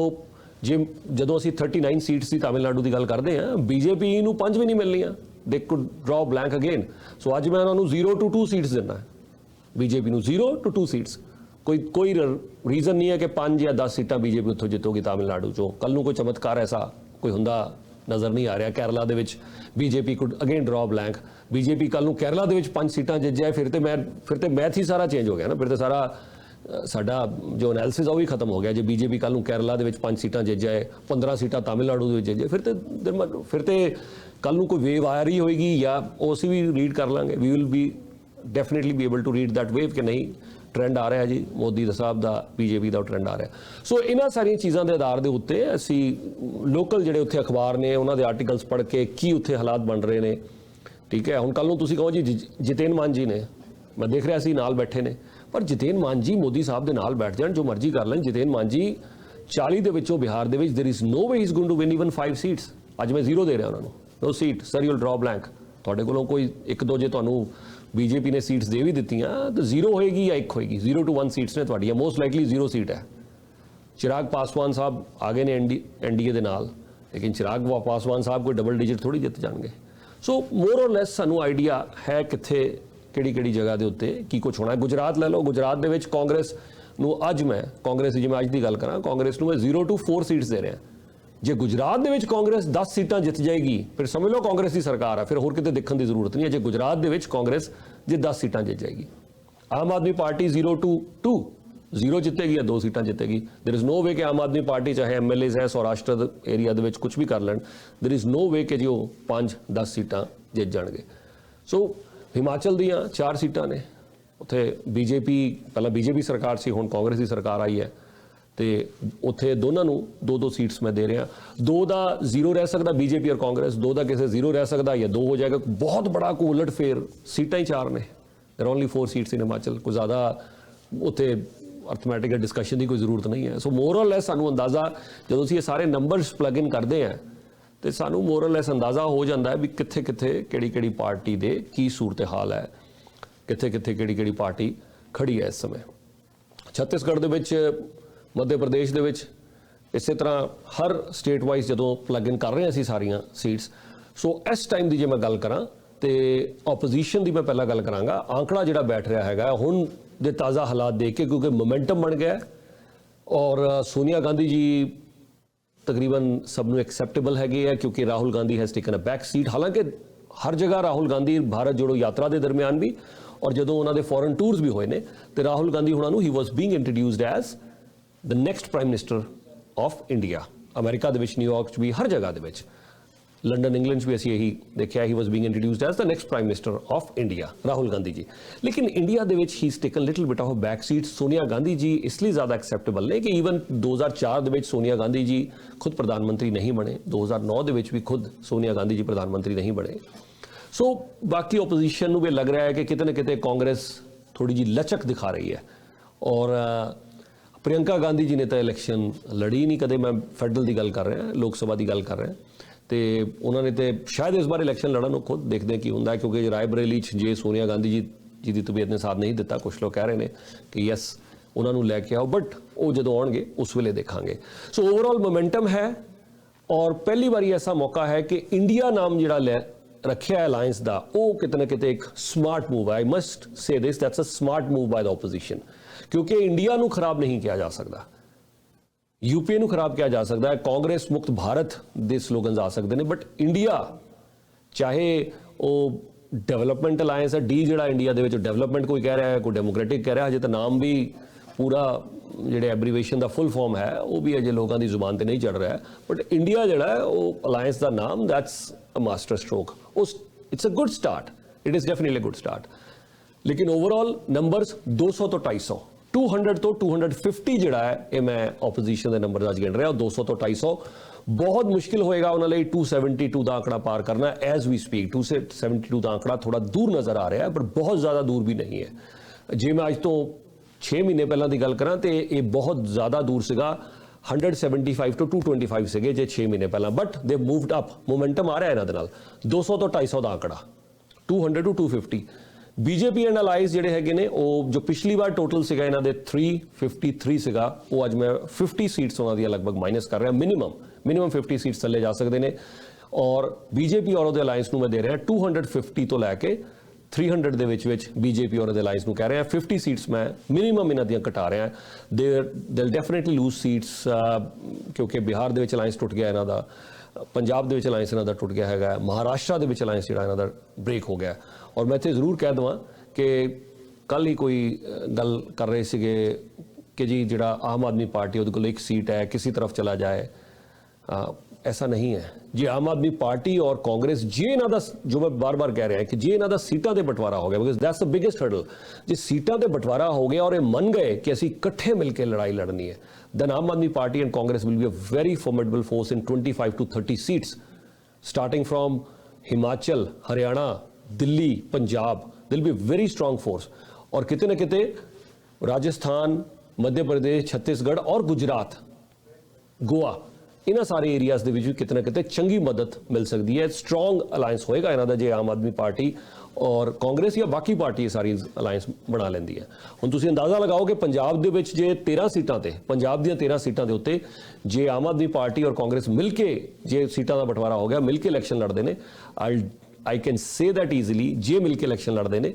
ਜੇ ਜਦੋਂ ਅਸੀਂ 39 ਸੀਟਸ ਦੀ ਤਾਮਿਲਨਾਡੂ ਦੀ ਗੱਲ ਕਰਦੇ ਹਾਂ, BJP ਨੂੰ 5 ਵੀ ਨਹੀਂ ਮਿਲਣੀਆਂ, ਦੇ ਕੁਡ ਡਰਾ ਬਲੈਂਕ ਅਗੇਨ। ਸੋ ਅੱਜ ਮੈਂ ਉਹਨਾਂ ਨੂੰ 0 to 2 ਸੀਟਸ ਦਿੰਦਾ, BJP ਨੂੰ 0 to 2 ਸੀਟਸ। ਕੋਈ ਰੀਜ਼ਨ ਨਹੀਂ ਹੈ ਕਿ 5 ਜਾਂ 10 ਸੀਟਾਂ BJP ਉੱਥੋਂ ਜਿੱਤੋਗੀ ਤਾਮਿਲਨਾਡੂ ਚੋਂ। ਕੱਲ ਨੂੰ ਕੋਈ ਚਮਤਕਾਰ ਐਸਾ ਕੋਈ ਹੁੰਦਾ ਨਜ਼ਰ ਨਹੀਂ ਆ ਰਿਹਾ। ਕੇਰਲਾ ਦੇ ਵਿੱਚ BJP ਕੁਡ ਅਗੇਨ ਡਰਾ ਬਲੈਂਕ, BJP ਕੱਲ ਨੂੰ ਕੇਰਲਾ ਦੇ ਵਿੱਚ 5 ਸੀਟਾਂ ਜਿੱਤ ਜਾਏ, ਫਿਰ ਤੇ ਮੈਥ ਹੀ ਸਾਰਾ ਚੇਂਜ ਹੋ ਗਿਆ ਨਾ। ਫਿਰ ਤੇ ਸਾਰਾ ਸਾਡਾ ਜੋ ਐਨਾਲਿਸਿਸ ਉਹ ਵੀ ਖਤਮ ਹੋ ਗਿਆ। ਜੇ BJP ਕੱਲ ਨੂੰ ਕੇਰਲਾ ਦੇ ਵਿੱਚ 5 ਸੀਟਾਂ ਜਿੱਤ ਜਾਏ, 15 ਸੀਟਾਂ ਤਾਮਿਲਨਾਡੂ ਦੇ ਵਿੱਚ ਜਿੱਤ ਜਾਏ, ਫਿਰ ਤੇ ਕੱਲ ਨੂੰ ਕੋਈ ਵੇਵ ਆ ਰਹੀ ਹੋਏਗੀ ਜਾਂ ਉਹ ਅਸੀਂ ਵੀ ਰੀਡ ਕਰ ਲਾਂਗੇ। We will be definitely be able to read that wave ਕਿ ਨਹੀਂ ਟ੍ਰੈਂਡ ਆ ਰਿਹਾ ਜੀ, ਮੋਦੀ ਦਾ ਸਾਹਿਬ ਦਾ BJP ਦਾ ਟ੍ਰੈਂਡ ਆ ਰਿਹਾ। ਸੋ ਇਹਨਾਂ ਸਾਰੀਆਂ ਚੀਜ਼ਾਂ ਦੇ ਆਧਾਰ ਦੇ ਉੱਤੇ ਅਸੀਂ ਲੋਕਲ ਜਿਹੜੇ ਉੱਥੇ ਅਖਬਾਰ ਨੇ ਉਹਨਾਂ ਦੇ ਆਰਟੀਕਲਸ ਪੜ੍ਹ ਕੇ ਕੀ ਉੱਥੇ ਹਾਲਾਤ ਬਣ ਰਹੇ ਨੇ, ਠੀਕ ਹੈ। ਹੁਣ ਕੱਲ ਨੂੰ ਤੁਸੀਂ ਕਹੋ ਜੀ ਜਿਤੇਨ ਮਾਨ ਜੀ ਨੇ, ਮੈਂ ਦੇਖ ਰਿਹਾ ਸੀ ਨਾਲ ਬੈਠੇ ਨੇ, ਪਰ ਜਿਤੇਨ ਮਾਨ ਜੀ ਮੋਦੀ ਸਾਹਿਬ ਦੇ ਨਾਲ ਬੈਠ ਜਾਣ, ਜੋ ਮਰਜ਼ੀ ਕਰ ਲੈਣ। ਜਿਤੇਨ ਮਾਨ ਜੀ 40 ਦੇ ਵਿੱਚੋਂ ਬਿਹਾਰ ਦੇ ਵਿੱਚ there is no way he is going to win even 5 seats. ਅੱਜ ਮੈਂ 0 ਦੇ ਰਿਹਾ ਉਹਨਾਂ ਨੂੰ, no seat sir, you will draw blank. ਤੁਹਾਡੇ ਕੋਲੋਂ ਕੋਈ 1-2 ਜੇ ਤੁਹਾਨੂੰ BJP ਨੇ ਸੀਟਸ ਦੇ ਵੀ ਦਿੱਤੀਆਂ ਤਾਂ 0 ਹੋਏਗੀ ਜਾਂ 1 ਹੋਏਗੀ। 0 to 1 ਸੀਟਸ ਨੇ ਤੁਹਾਡੀਆਂ, ਮੋਸਟ ਲਾਈਕਲੀ 0 ਸੀਟ ਹੈ। ਚਿਰਾਗ ਪਾਸਵਾਨ ਸਾਹਿਬ ਆ ਗਏ ਨੇ NDA ਦੇ ਨਾਲ, ਲੇਕਿਨ ਚਿਰਾਗ ਪਾਸਵਾਨ ਸਾਹਿਬ ਕੋਈ ਡਬਲ ਡਿਜਿਟ ਥੋੜੀ ਜਿੱਤ ਜਾਣਗੇ। ਸੋ ਮੋਰ ਔਰ ਲੈਸ ਸਾਨੂੰ ਆਈਡੀਆ ਹੈ ਕਿੱਥੇ ਕਿਹੜੀ ਜਗ੍ਹਾ ਦੇ ਉੱਤੇ ਕੀ ਕੁਝ ਹੋਣਾ। ਗੁਜਰਾਤ ਲੈ ਲਓ, ਗੁਜਰਾਤ ਦੇ ਵਿੱਚ ਕਾਂਗਰਸ ਨੂੰ ਅੱਜ ਮੈਂ ਕਾਂਗਰਸ ਦੀ, ਜਿਵੇਂ ਅੱਜ ਦੀ ਗੱਲ ਕਰਾਂ, ਕਾਂਗਰਸ ਨੂੰ ਮੈਂ 0 to 4 ਸੀਟਸ ਦੇ ਰਿਹਾ। ਜੇ ਗੁਜਰਾਤ ਦੇ ਵਿੱਚ ਕਾਂਗਰਸ 10 ਸੀਟਾਂ ਜਿੱਤ ਜਾਏਗੀ ਫਿਰ ਸਮਝ ਲਓ ਕਾਂਗਰਸ ਦੀ ਸਰਕਾਰ ਆ, ਫਿਰ ਹੋਰ ਕਿਤੇ ਦੇਖਣ ਦੀ ਜ਼ਰੂਰਤ ਨਹੀਂ ਹੈ। ਜੇ ਗੁਜਰਾਤ ਦੇ ਵਿੱਚ ਕਾਂਗਰਸ ਜੇ 10 ਸੀਟਾਂ ਜਿੱਤ ਜਾਏਗੀ, ਆਮ ਆਦਮੀ ਪਾਰਟੀ 0 to 2, 0 ਜਿੱਤੇਗੀ ਜਾਂ 2 ਸੀਟਾਂ ਜਿੱਤੇਗੀ। ਦੇਰ ਇਜ਼ ਨੋ ਵੇ ਕਿ ਆਮ ਆਦਮੀ ਪਾਰਟੀ ਚਾਹੇ MLAs ਹੈ ਸੌਰਾਸ਼ਟਰ ਏਰੀਆ ਦੇ ਵਿੱਚ ਕੁਝ ਵੀ ਕਰ ਲੈਣ, ਦੇਰ ਇਜ਼ ਨੋ ਵੇ ਕਿ ਜੀ ਉਹ 5-10 ਸੀਟਾਂ ਜਿੱਤ ਜਾਣਗੇ। ਸੋ ਹਿਮਾਚਲ ਦੀਆਂ 4 ਸੀਟਾਂ ਨੇ, ਉੱਥੇ BJP ਪਹਿਲਾਂ BJP ਸਰਕਾਰ ਸੀ, ਹੁਣ ਕਾਂਗਰਸ ਦੀ ਸਰਕਾਰ ਆਈ ਹੈ ਤੇ ਉੱਥੇ ਦੋਨਾਂ ਨੂੰ 2-2 ਸੀਟਸ ਮੈਂ ਦੇ ਰਿਹਾ। 2 ਦਾ 0 ਰਹਿ ਸਕਦਾ BJP ਔਰ ਕਾਂਗਰਸ, 2 ਦਾ ਕਿਸੇ 0 ਰਹਿ ਸਕਦਾ ਜਾਂ 2 ਹੋ ਜਾਏਗਾ। ਬਹੁਤ ਬੜਾ ਕੋਈ ਉਲਟ ਫੇਰ, ਸੀਟਾਂ ਹੀ 4 ਨੇ, ਦੇਰ ਓਨਲੀ 4 ਸੀਟਸ ਇਨ ਹਿਮਾਚਲ। ਕੋਈ ਜ਼ਿਆਦਾ ਉੱਥੇ ਅਰਥਮੈਟਿਕ ਡਿਸਕਸ਼ਨ ਦੀ ਕੋਈ ਜ਼ਰੂਰਤ ਨਹੀਂ ਹੈ। ਸੋ ਮੋਰ ਔਰ ਲੈਸ ਸਾਨੂੰ ਅੰਦਾਜ਼ਾ, ਜਦੋਂ ਅਸੀਂ ਇਹ ਸਾਰੇ ਨੰਬਰਸ ਪਲੱਗ ਇਨ ਕਰਦੇ ਹਾਂ ਤੇ ਸਾਨੂੰ ਮੋਰ ਔਰ ਲੈਸ ਅੰਦਾਜ਼ਾ ਹੋ ਜਾਂਦਾ ਹੈ ਵੀ ਕਿੱਥੇ ਕਿਹੜੀ ਪਾਰਟੀ ਦੇ ਕੀ ਸੂਰਤ ਹਾਲ ਹੈ, ਕਿੱਥੇ ਕਿਹੜੀ ਪਾਰਟੀ ਖੜੀ ਹੈ ਇਸ ਸਮੇਂ। ਛੱਤੀਸਗੜ੍ਹ ਦੇ ਵਿੱਚ, ਮੱਧ ਪ੍ਰਦੇਸ਼ ਦੇ ਵਿੱਚ, ਇਸੇ ਤਰ੍ਹਾਂ ਹਰ ਸਟੇਟ ਵਾਈਜ਼ ਜਦੋਂ ਪਲੱਗ ਇਨ ਕਰ ਰਹੇ ਹਾਂ ਅਸੀਂ ਸਾਰੀਆਂ ਸੀਟਸ। ਸੋ ਇਸ ਟਾਈਮ ਦੀ ਜੇ ਮੈਂ ਗੱਲ ਕਰਾਂ ਤੇ ਆਪੋਜੀਸ਼ਨ ਦੀ ਮੈਂ ਪਹਿਲਾਂ ਗੱਲ ਕਰਾਂਗਾ। ਆંકੜਾ ਜਿਹੜਾ ਬੈਠ ਰਿਹਾ ਹੈਗਾ ਹੁਣ ਦੇ ਤਾਜ਼ਾ ਹਾਲਾਤ ਦੇਖ ਕੇ, ਕਿਉਂਕਿ ਮੋਮੈਂਟਮ ਬਣ ਗਿਆ ਔਰ ਸੋਨੀਆ ਗਾਂਧੀ ਜੀ ਤਕਰੀਬਨ ਸਭ ਨੂੰ ਐਕਸੈਪਟੇਬਲ ਹੈਗੇ ਹੈ, ਕਿਉਂਕਿ Rahul Gandhi has taken a back seat. ਹਾਲਾਂਕਿ ਹਰ ਜਗ੍ਹਾ ਰਾਹੁਲ ਗਾਂਧੀ ਭਾਰਤ ਜੋੜੋ ਯਾਤਰਾ ਦੇ ਦਰਮਿਆਨ ਵੀ ਔਰ ਜਦੋਂ ਉਹਨਾਂ ਦੇ ਫੋਰਨ ਟੂਰਸ ਵੀ ਹੋਏ ਨੇ ਤੇ ਰਾਹੁਲ ਗਾਂਧੀ ਹੁਣਾਂ ਨੂੰ he was being introduced as the next prime minister of India. ਅਮਰੀਕਾ ਦੇ ਵਿੱਚ, ਨਿਊਯਾਰਕ 'ਚ ਵੀ, ਹਰ ਜਗ੍ਹਾ ਦੇ ਵਿੱਚ, ਲੰਡਨ ਇੰਗਲੈਂਡ 'ਚ ਵੀ ਅਸੀਂ ਇਹੀ ਦੇਖਿਆ, he was being introduced as the next prime minister of India, Rahul Gandhi ji. ਲੇਕਿਨ ਇੰਡੀਆ ਦੇ ਵਿੱਚ he taken little bit of back seat. Sonia Gandhi ji ਇਸ ਲਈ ਜ਼ਿਆਦਾ ਐਕਸੈਪਟੇਬਲ ਨੇ ਕਿ ਈਵਨ 2004 ਦੇ ਵਿੱਚ ਸੋਨੀਆ ਗਾਂਧੀ ਜੀ ਖੁਦ ਪ੍ਰਧਾਨ ਮੰਤਰੀ ਨਹੀਂ ਬਣੇ, 2009 ਦੇ ਵਿੱਚ ਵੀ ਖੁਦ ਸੋਨੀਆ ਗਾਂਧੀ ਜੀ ਪ੍ਰਧਾਨ ਮੰਤਰੀ ਨਹੀਂ ਬਣੇ। ਸੋ ਬਾਕੀ ਓਪੋਜੀਸ਼ਨ ਨੂੰ ਵੀ ਲੱਗ ਰਿਹਾ ਹੈ ਕਿ ਕਿਤੇ ਨਾ ਕਿਤੇ ਕਾਂਗਰਸ ਥੋੜੀ ਜਿਹੀ ਲਚਕ ਦਿਖਾ ਰਹੀ ਹੈ ਔਰ ਪ੍ਰਿयंका ਗਾਂਧੀ ਜੀ ਨੇ ਤਾਂ ਇਲੈਕਸ਼ਨ ਲੜੀ ਨਹੀਂ ਕਦੇ। ਮੈਂ ਫੈਡਰਲ ਦੀ ਗੱਲ ਕਰ ਰਿਹਾ, ਲੋਕ ਸਭਾ ਦੀ ਗੱਲ ਕਰ ਰਿਹਾ, ਤੇ ਉਹਨਾਂ ਨੇ ਤੇ ਸ਼ਾਇਦ ਇਸ ਵਾਰ ਇਲੈਕਸ਼ਨ ਲੜਨ ਨੂੰ ਖੁਦ ਦੇਖਦੇ ਕੀ ਹੁੰਦਾ ਹੈ, ਕਿਉਂਕਿ ਰਾਏ ਬਰੇਲੀ 'ਚ ਜੇ ਸੋਨੀਆ ਗਾਂਧੀ ਜੀ ਦੀ ਤਬੀਅਤ ਨੇ ਸਾਥ ਨਹੀਂ ਦਿੱਤਾ, ਕੁਝ ਲੋਕ ਕਹਿ ਰਹੇ ਨੇ ਕਿ ਯੈਸ ਉਹਨਾਂ ਨੂੰ ਲੈ ਕੇ ਆਓ, ਬਟ ਉਹ ਜਦੋਂ ਆਉਣਗੇ ਉਸ ਵੇਲੇ ਦੇਖਾਂਗੇ। ਸੋ ਓਵਰਆਲ ਮੋਮੈਂਟਮ ਹੈ ਔਰ ਪਹਿਲੀ ਵਾਰੀ ਐਸਾ ਮੌਕਾ ਹੈ ਕਿ ਇੰਡੀਆ ਨਾਮ ਜਿਹੜਾ ਲੈ ਰੱਖਿਆ ਅਲਾਈਅੰਸ ਦਾ, ਉਹ ਕਿਤੇ ਨਾ ਕਿਤੇ ਇੱਕ ਸਮਾਰਟ ਮੂਵ ਹੈ। I must say this, that's a smart move by the opposition, ਕਿਉਂਕਿ ਇੰਡੀਆ ਨੂੰ ਖਰਾਬ ਨਹੀਂ ਕਿਹਾ ਜਾ ਸਕਦਾ, UPA ਨੂੰ ਖਰਾਬ ਕਿਹਾ ਜਾ ਸਕਦਾ ਹੈ, ਕਾਂਗਰਸ ਮੁਕਤ ਭਾਰਤ ਦੇ ਸਲੋਗਨਸ ਆ ਸਕਦੇ ਨੇ, ਬਟ ਇੰਡੀਆ ਚਾਹੇ ਉਹ ਡਿਵੈਲਪਮੈਂਟ ਅਲਾਈਅੰਸ ਹੈ, ਡੀ ਜਿਹੜਾ ਇੰਡੀਆ ਦੇ ਵਿੱਚ ਡਿਵੈਲਪਮੈਂਟ ਕੋਈ ਕਹਿ ਰਿਹਾ ਹੈ, ਕੋਈ ਡੈਮੋਕ੍ਰੈਟਿਕ ਕਹਿ ਰਿਹਾ, ਹਜੇ ਤਾਂ ਨਾਮ ਵੀ ਪੂਰਾ ਜਿਹੜੇ ਐਬਰੀਵੇਸ਼ਨ ਦਾ ਫੁੱਲ ਫਾਰਮ ਹੈ ਉਹ ਵੀ ਅਜੇ ਲੋਕਾਂ ਦੀ ਜ਼ੁਬਾਨ ਤੇ ਨਹੀਂ ਚੜ ਰਿਹਾ ਹੈ, ਬਟ ਇੰਡੀਆ ਜਿਹੜਾ ਹੈ ਉਹ ਅਲਾਈਅੰਸ ਦਾ ਨਾਮ, that's a master stroke. It's a good start, it is definitely good start. ਲੇਕਿਨ ਓਵਰਆਲ ਨੰਬਰਸ 200 ਤੋਂ 250, 200 ਤੋਂ 250 ਜਿਹੜਾ ਹੈ ਇਹ ਮੈਂ ਆਪੋਜੀਸ਼ਨ ਦੇ ਨੰਬਰ ਅੱਜ ਗਿਣ ਰਿਹਾ, 200 ਤੋਂ 250 ਬਹੁਤ ਮੁਸ਼ਕਿਲ ਹੋਏਗਾ ਉਹਨਾਂ ਲਈ 272 ਦਾ ਆંકੜਾ ਪਾਰ ਕਰਨਾ ਐਜ਼ ਵੀ ਸਪੀਕ। 272 ਦਾ ਆંકੜਾ ਥੋੜਾ ਦੂਰ ਨਜ਼ਰ ਆ ਰਿਹਾ ਹੈ, ਪਰ ਬਹੁਤ ਜ਼ਿਆਦਾ ਦੂਰ ਵੀ ਨਹੀਂ ਹੈ। ਜੇ ਮੈਂ ਅੱਜ ਤੋਂ 6 ਮਹੀਨੇ ਪਹਿਲਾਂ ਦੀ ਗੱਲ ਕਰਾਂ ਤੇ ਇਹ ਬਹੁਤ ਜ਼ਿਆਦਾ ਦੂਰ ਸੀਗਾ, 175 ਤੋਂ 225 ਸੀਗੇ ਜੇ 6 ਮਹੀਨੇ ਪਹਿਲਾਂ, ਬਟ ਦੇ ਮੂਵਡ ਅਪ, ਮੋਮੈਂਟਮ ਆ ਰਿਹਾ ਇਹਨਾਂ ਦੇ ਨਾਲ। 200 ਤੋਂ 250 ਦਾ ਆંકੜਾ, 200 to 250। ਬੀਜੇਪੀ ਐਂਡ ਅਲਾਈਜ਼ ਜਿਹੜੇ ਹੈਗੇ ਨੇ ਉਹ ਜੋ ਪਿਛਲੀ ਵਾਰ ਟੋਟਲ ਸੀਗਾ ਇਹਨਾਂ ਦੇ 353 ਸੀਗਾ, ਉਹ ਅੱਜ ਮੈਂ 50 ਸੀਟਸ ਉਹਨਾਂ ਦੀਆਂ ਲਗਭਗ ਮਾਈਨਸ ਕਰ ਰਿਹਾ, ਮਿਨੀਮਮ 50 ਸੀਟਸ ਥੱਲੇ ਜਾ ਸਕਦੇ ਨੇ। ਔਰ ਬੀਜੇਪੀ ਔਰ ਉਹਦੇ ਅਲਾਈਜ਼ ਨੂੰ ਮੈਂ ਦੇ ਰਿਹਾ 250 ਤੋਂ ਲੈ ਕੇ 300 ਦੇ ਵਿੱਚ ਬੀਜੇਪੀ ਔਰ ਉਹਦੇ ਅਲਾਈਜ਼ ਨੂੰ ਕਹਿ ਰਿਹਾ 50 ਸੀਟਸ ਮੈਂ ਮਿਨੀਮਮ ਇਹਨਾਂ ਦੀਆਂ ਘਟਾ ਰਿਹਾ। they'll definitely lose ਸੀਟਸ ਕਿਉਂਕਿ ਬਿਹਾਰ ਦੇ ਵਿੱਚ ਅਲਾਈਜ਼ ਟੁੱਟ ਗਿਆ ਇਹਨਾਂ ਦਾ, ਪੰਜਾਬ ਦੇ ਵਿੱਚ ਅਲਾਈਜ਼ ਇਹਨਾਂ ਦਾ ਟੁੱਟ ਗਿਆ ਹੈਗਾ, ਮਹਾਰਾਸ਼ਟਰ ਦੇ ਵਿੱਚ ਅਲਾਈਜ਼ ਜਿਹੜਾ ਇਹਨਾਂ ਦਾ ਬ੍ਰੇਕ ਹੋ ਗਿਆ। ਔਰ ਮੈਂ ਇੱਥੇ ਜ਼ਰੂਰ ਕਹਿ ਦੇਵਾਂ ਕਿ ਕੱਲ ਹੀ ਕੋਈ ਗੱਲ ਕਰ ਰਹੇ ਸੀਗੇ ਕਿ ਜੀ ਜਿਹੜਾ ਆਮ ਆਦਮੀ ਪਾਰਟੀ ਉਹਦੇ ਕੋਲ ਇੱਕ ਸੀਟ ਹੈ, ਕਿਸੇ ਤਰਫ ਚਲਾ ਜਾਏ। ऐसा नहीं है जी। आम आदमी पार्टी और कांग्रेस जे इन्हां दा, जो मैं बार बार कह रहा कि जे इन्हां दा सीटां दे बंटवारा हो गया, because that's the biggest hurdle. जे सीटां दे बंटवारा हो गया और ये मन गए कि असीं इकट्ठे मिलकर लड़ाई लड़नी है, then आम आदमी party and Congress will be a very formidable force in 25 to 30 seats starting from Himachal, Haryana, Delhi, Punjab. दिल बी वेरी स्ट्रॉन्ग फोर्स। और किते न किते राजस्थान, मध्य प्रदेश, छत्तीसगढ़ और गुजरात, गोवा, इन्हां सारे एरियाज़ ਦੇ ਵਿੱਚ ਵੀ ਕਿਤੇ ਨਾ ਕਿਤੇ ਚੰਗੀ ਮਦਦ ਮਿਲ ਸਕਦੀ ਹੈ। ਸਟਰੋਂਗ ਅਲਾਈਅੰਸ ਹੋਏਗਾ ਇਹਨਾਂ ਦਾ ਜੇ ਆਮ ਆਦਮੀ ਪਾਰਟੀ ਔਰ ਕਾਂਗਰਸ ਜਾਂ ਬਾਕੀ ਪਾਰਟੀ ਸਾਰੀ ਅਲਾਈਅੰਸ ਬਣਾ ਲੈਂਦੀ ਹੈ। ਹੁਣ ਤੁਸੀਂ ਅੰਦਾਜ਼ਾ ਲਗਾਓ ਕਿ ਪੰਜਾਬ ਦੇ ਵਿੱਚ ਜੇ 13 ਸੀਟਾਂ ਤੇ, ਪੰਜਾਬ ਦੀਆਂ 13 ਸੀਟਾਂ ਦੇ ਉੱਤੇ ਜੇ ਆਮ ਆਦਮੀ ਪਾਰਟੀ ਔਰ ਕਾਂਗਰਸ ਮਿਲ ਕੇ ਜੇ ਸੀਟਾਂ ਦਾ ਬਟਵਾਰਾ ਹੋ ਗਿਆ, ਮਿਲ ਕੇ ਇਲੈਕਸ਼ਨ ਲੜਦੇ ਨੇ, I can say that easily ਜੇ ਮਿਲ ਕੇ ਇਲੈਕਸ਼ਨ ਲੜਦੇ ਨੇ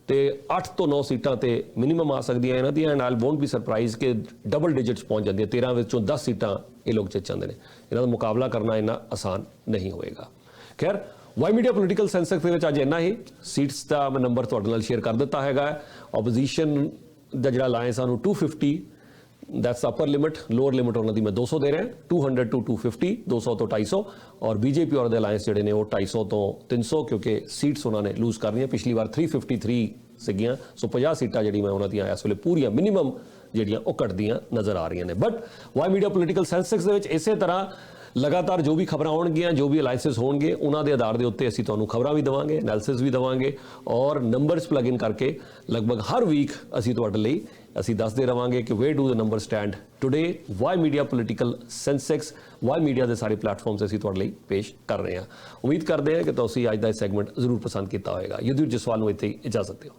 ਤੇ 8 ਤੋਂ 9 ਸੀਟਾਂ ਤੇ ਮਿਨੀਮਮ ਆ ਸਕਦੀਆਂ ਇਹਨਾਂ ਦੀਆਂ। And I won't B surprise ਕਿ ਡਬਲ ਡਿਜਿਟਸ ਪਹੁੰਚ ਜਾਂਦੀਆਂ, 13 ਵਿੱਚੋਂ 10 ਸੀਟਾਂ ਇਹ ਲੋਕ ਜਿੱਤ ਜਾਂਦੇ ਨੇ। ਇਹਨਾਂ ਦਾ ਮੁਕਾਬਲਾ ਕਰਨਾ ਇੰਨਾ ਆਸਾਨ ਨਹੀਂ ਹੋਏਗਾ। ਖੈਰ, ਵਾਈ ਮੀਡੀਆ ਪੋਲੀਟੀਕਲ ਸੈਂਸਸ ਦੇ ਵਿੱਚ ਅੱਜ ਇੰਨਾ ਹੀ। ਸੀਟਸ ਦਾ ਮੈਂ ਨੰਬਰ ਤੁਹਾਡੇ ਨਾਲ ਸ਼ੇਅਰ ਕਰ ਦਿੱਤਾ ਹੈਗਾ। ਆਪੋਜੀਸ਼ਨ ਦਾ ਜਿਹੜਾ ਅਲਾਇੰਸ ਆ ਉਹਨੂੰ 250, that's upper limit, lower limit ਉਹਨਾਂ ਦੀ ਮੈਂ 200 ਦੇ ਰਿਹਾ, 200 to 250, 200 ਤੋਂ 250। ਔਰ ਬੀਜੇਪੀ ਔਰ ਦੇ ਅਲਾਇੰਸ ਜਿਹੜੇ ਨੇ ਉਹ 250 ਤੋਂ 300, ਕਿਉਂਕਿ ਸੀਟਸ ਉਹਨਾਂ ਨੇ ਲੂਜ਼ ਕਰਨੀਆਂ। ਪਿਛਲੀ ਵਾਰ 353 ਸੀਗੀਆਂ, ਸੋ 50 ਸੀਟਾਂ ਜਿਹੜੀ ਮੈਂ ਉਹਨਾਂ ਦੀਆਂ ਇਸ ਵੇਲੇ ਪੂਰੀਆਂ ਮਿਨੀਮਮ ਜਿਹੜੀਆਂ ਉਹ ਘਟਦੀਆਂ ਨਜ਼ਰ ਆ ਰਹੀਆਂ ਨੇ। But Y media political senses ਦੇ ਵਿੱਚ ਇਸੇ ਤਰ੍ਹਾਂ ਲਗਾਤਾਰ ਜੋ ਵੀ ਖਬਰਾਂ ਆਉਣਗੀਆਂ, ਜੋ ਵੀ ਅਲਾਇੰਸਿਸ ਹੋਣਗੇ, ਉਹਨਾਂ ਦੇ ਆਧਾਰ ਦੇ ਉੱਤੇ ਅਸੀਂ ਤੁਹਾਨੂੰ ਖਬਰਾਂ ਵੀ ਦੇਵਾਂਗੇ, ਐਨਾਲਿਸਿਸ ਵੀ ਦੇਵਾਂਗੇ ਔਰ ਨੰਬਰਸ ਪਲੱਗ ਇਨ ਕਰਕੇ ਲਗਭਗ ਹਰ ਵੀਕ ਅਸੀਂ ਤੁਹਾਡੇ ਲਈ ਅਸੀਂ ਦੱਸਦੇ ਰਵਾਂਗੇ ਕਿ where do the number stand today. Y media political senses, Y media ਦੇ ਸਾਰੇ ਪਲੇਟਫਾਰਮਸ ਅਸੀਂ ਤੁਹਾਡੇ ਲਈ ਪੇਸ਼ ਕਰ ਰਹੇ ਹਾਂ। ਉਮੀਦ ਕਰਦੇ ਹਾਂ ਕਿ ਤੁਸੀਂ ਅੱਜ ਦਾ ਇਹ ਸੈਗਮੈਂਟ ਜ਼ਰੂਰ ਪਸੰਦ ਕੀਤਾ ਹੋਵੇਗਾ। ਯੁਧਵੀਰ ਜਸਵਾਲ ਨੂੰ ਇੱਥੇ ਇਜਾਜ਼ਤ ਦਿਓ।